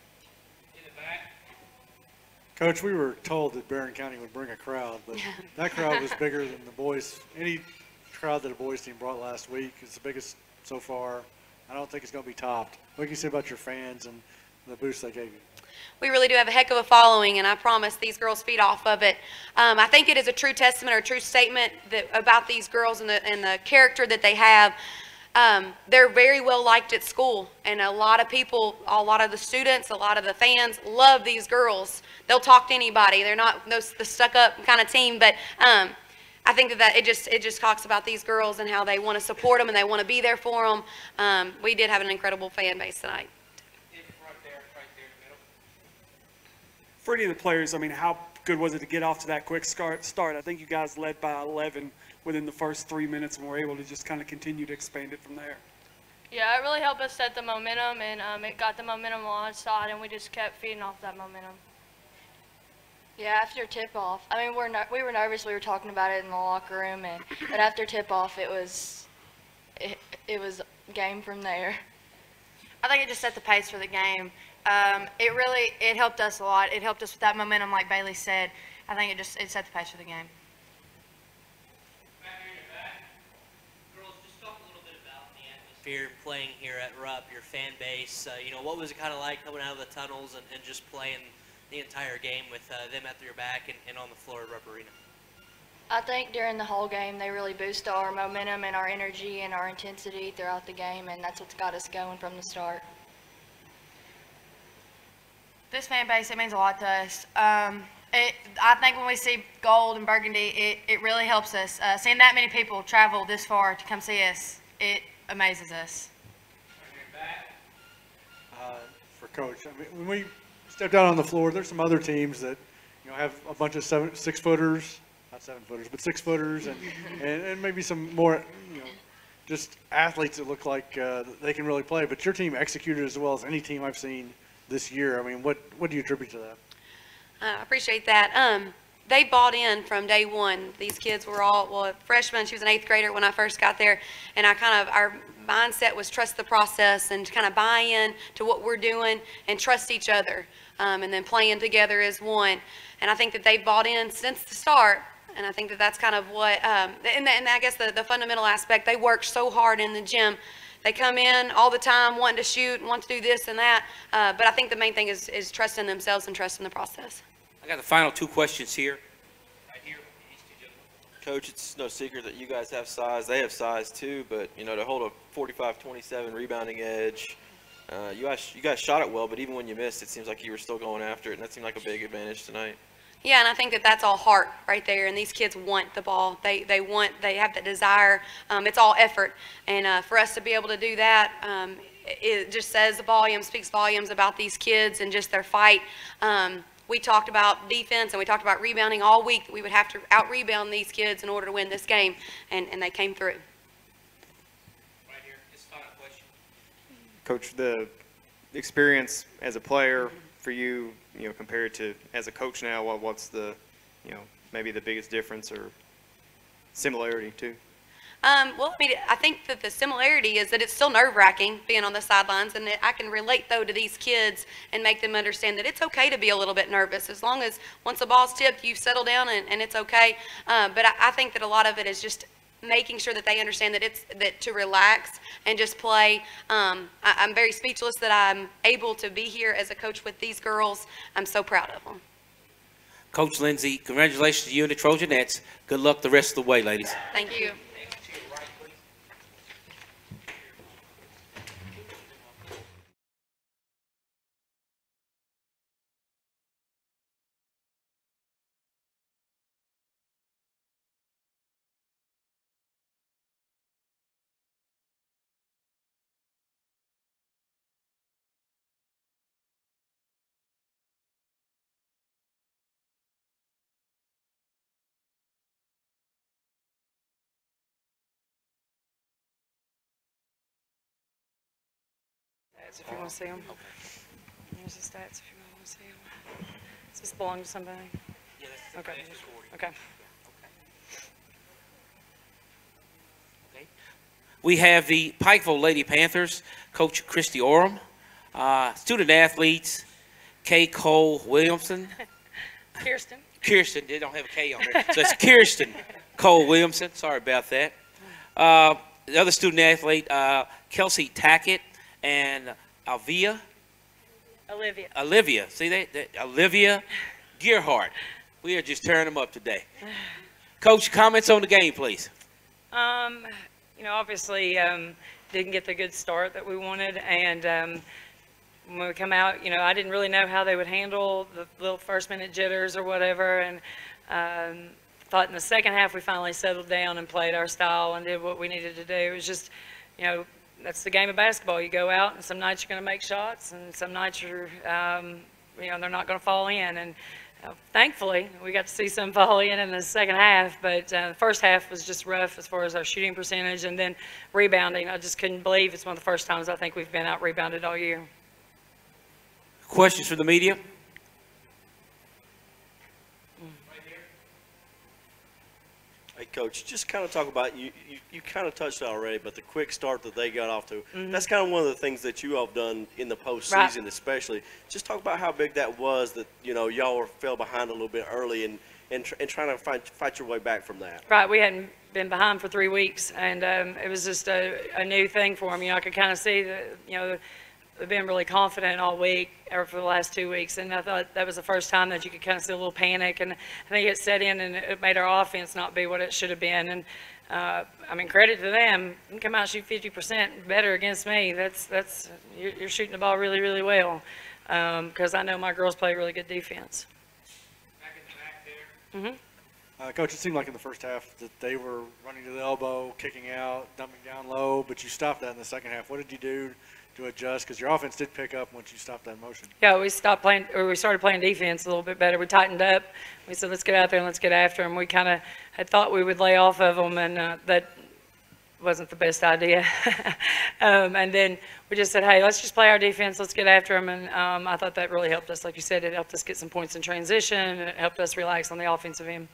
Coach, we were told that Barron County would bring a crowd, but that crowd was bigger than the boys. Any crowd that a boys team brought last week is the biggest so far. I don't think it's going to be topped. What can you say about your fans and the boost they gave you? We really do have a heck of a following, and I promise these girls feed off of it. I think it is a true testament or a true statement about these girls and the character that they have. They're very well liked at school, and a lot of people, a lot of the students, a lot of the fans love these girls. They'll talk to anybody. They're not the stuck-up kind of team, but I think that it just talks about these girls and how they want to support them and they want to be there for them. We did have an incredible fan base tonight. For any of the players, I mean, how good was it to get off to that quick start? I think you guys led by 11 within the first 3 minutes and were able to just kind of continue to expand it from there. Yeah, it really helped us set the momentum, and it got the momentum on our side, and we just kept feeding off that momentum. Yeah, after tip-off, I mean, we were nervous. We were talking about it in the locker room, but after tip-off, it was game from there. I think it just set the pace for the game. It helped us a lot. It helped us with that momentum, like Bailey said. I think it set the pace for the game. Playing here at Rupp, your fan base, you know, what was it kind of like coming out of the tunnels and just playing the entire game with them at your back and on the floor at Rupp Arena? I think during the whole game they really boosted our momentum and our energy and our intensity throughout the game, and that's what's got us going from the start. This fan base, it means a lot to us. I think when we see gold and burgundy, it really helps us. Seeing that many people travel this far to come see us, it amazes us. For Coach, I mean, when we stepped out on the floor, there's some other teams that, you know, have a bunch of 6-footers, not 7-footers, but 6-footers, and maybe some more, you know, just athletes that look like they can really play. But your team executed as well as any team I've seen this year. I mean, what do you attribute to that? I appreciate that. They bought in from day one. These kids were all, freshmen. She was an 8th grader when I first got there, and our mindset was trust the process and kind of buy in to what we're doing and trust each other, and then playing together as one. And I think that they've bought in since the start, and I think that that's kind of what, and I guess the fundamental aspect, they work so hard in the gym. They come in all the time wanting to shoot, want to do this and that, but I think the main thing is trusting themselves and trusting the process. I got the final 2 questions here. Right here. Coach, it's no secret that you guys have size. They have size too, but you know, to hold a 45-27 rebounding edge, you guys shot it well, but even when you missed, it seems like you were still going after it, and that seemed like a big advantage tonight. Yeah, and I think that that's all heart right there, and these kids want the ball. They have that desire. It's all effort, and for us to be able to do that, it just speaks volumes about these kids and just their fight. We talked about defense and we talked about rebounding all week, that we would have to out-rebound these kids in order to win this game, and they came through. Right here, this final question. Coach, the experience as a player for you, you know, compared to as a coach now, what's the, you know, maybe the biggest difference or similarity too? Well, I mean, I think that the similarity is that it's still nerve-wracking being on the sidelines, and I can relate, though, to these kids and make them understand that it's okay to be a little bit nervous. As long as once the ball's tipped, you settle down and it's okay. But I think that a lot of it is just making sure that they understand that to relax and just play. I'm very speechless that I'm able to be here as a coach with these girls. I'm so proud of them. Coach Lindsay, congratulations to you and the Trojanettes. Good luck the rest of the way, ladies. Thank you. stats if you want to see them. Here's the stats if you want to see them. Does this belong to somebody? Yeah, that's Okay. okay. Okay. We have the Pikeville Lady Panthers, Coach Christy Oram. Student athletes, Kay Cole Williamson. Kirsten, they don't have a K on there. So it's Kirsten Cole Williamson. Sorry about that. The other student athlete, Kelsey Tackett and Olivia. See that? Olivia Gearhart. We are just tearing them up today. Coach, comments on the game, please. You know, obviously didn't get the good start that we wanted, and when we come out, you know, I didn't really know how they would handle the little first-minute jitters or whatever, and thought in the second half we finally settled down and played our style and did what we needed to do. It was just, you know, that's the game of basketball. You go out, and some nights you're going to make shots, and some nights you're, you know, they're not going to fall in. And thankfully, we got to see some fall in the second half, but the first half was just rough as far as our shooting percentage, and then rebounding. I just couldn't believe it's one of the first times I think we've been out rebounded all year. Questions from the media? Hey, Coach, just kind of talk about, you kind of touched it already, but the quick start that they got off to, that's kind of one of the things that you all have done in the postseason, especially. Just talk about how big that was that, you know, y'all fell behind a little bit early and trying to fight your way back from that. Right, we hadn't been behind for 3 weeks, and it was just a new thing for them. You know, I could kind of see that, you know, they've been really confident all week, or for the last 2 weeks, and I thought that was the first time that you could kind of see a little panic, and I think it set in and it made our offense not be what it should have been. And I mean, credit to them. You can come out and shoot 50% better against me. You're shooting the ball really, really well, because I know my girls play really good defense. Back in the back there. Coach, it seemed like in the first half that they were running to the elbow, kicking out, dumping down low, but you stopped that in the second half. What did you do to adjust? Because your offense did pick up once you stopped that motion. Yeah, we stopped playing, or we started playing defense a little bit better. We tightened up. We said, let's get out there and let's get after them. We kind of had thought we would lay off of them, and that wasn't the best idea. And then we just said, hey, let's just play our defense. Let's get after them. And I thought that really helped us. Like you said, it helped us get some points in transition. It helped us relax on the offensive end.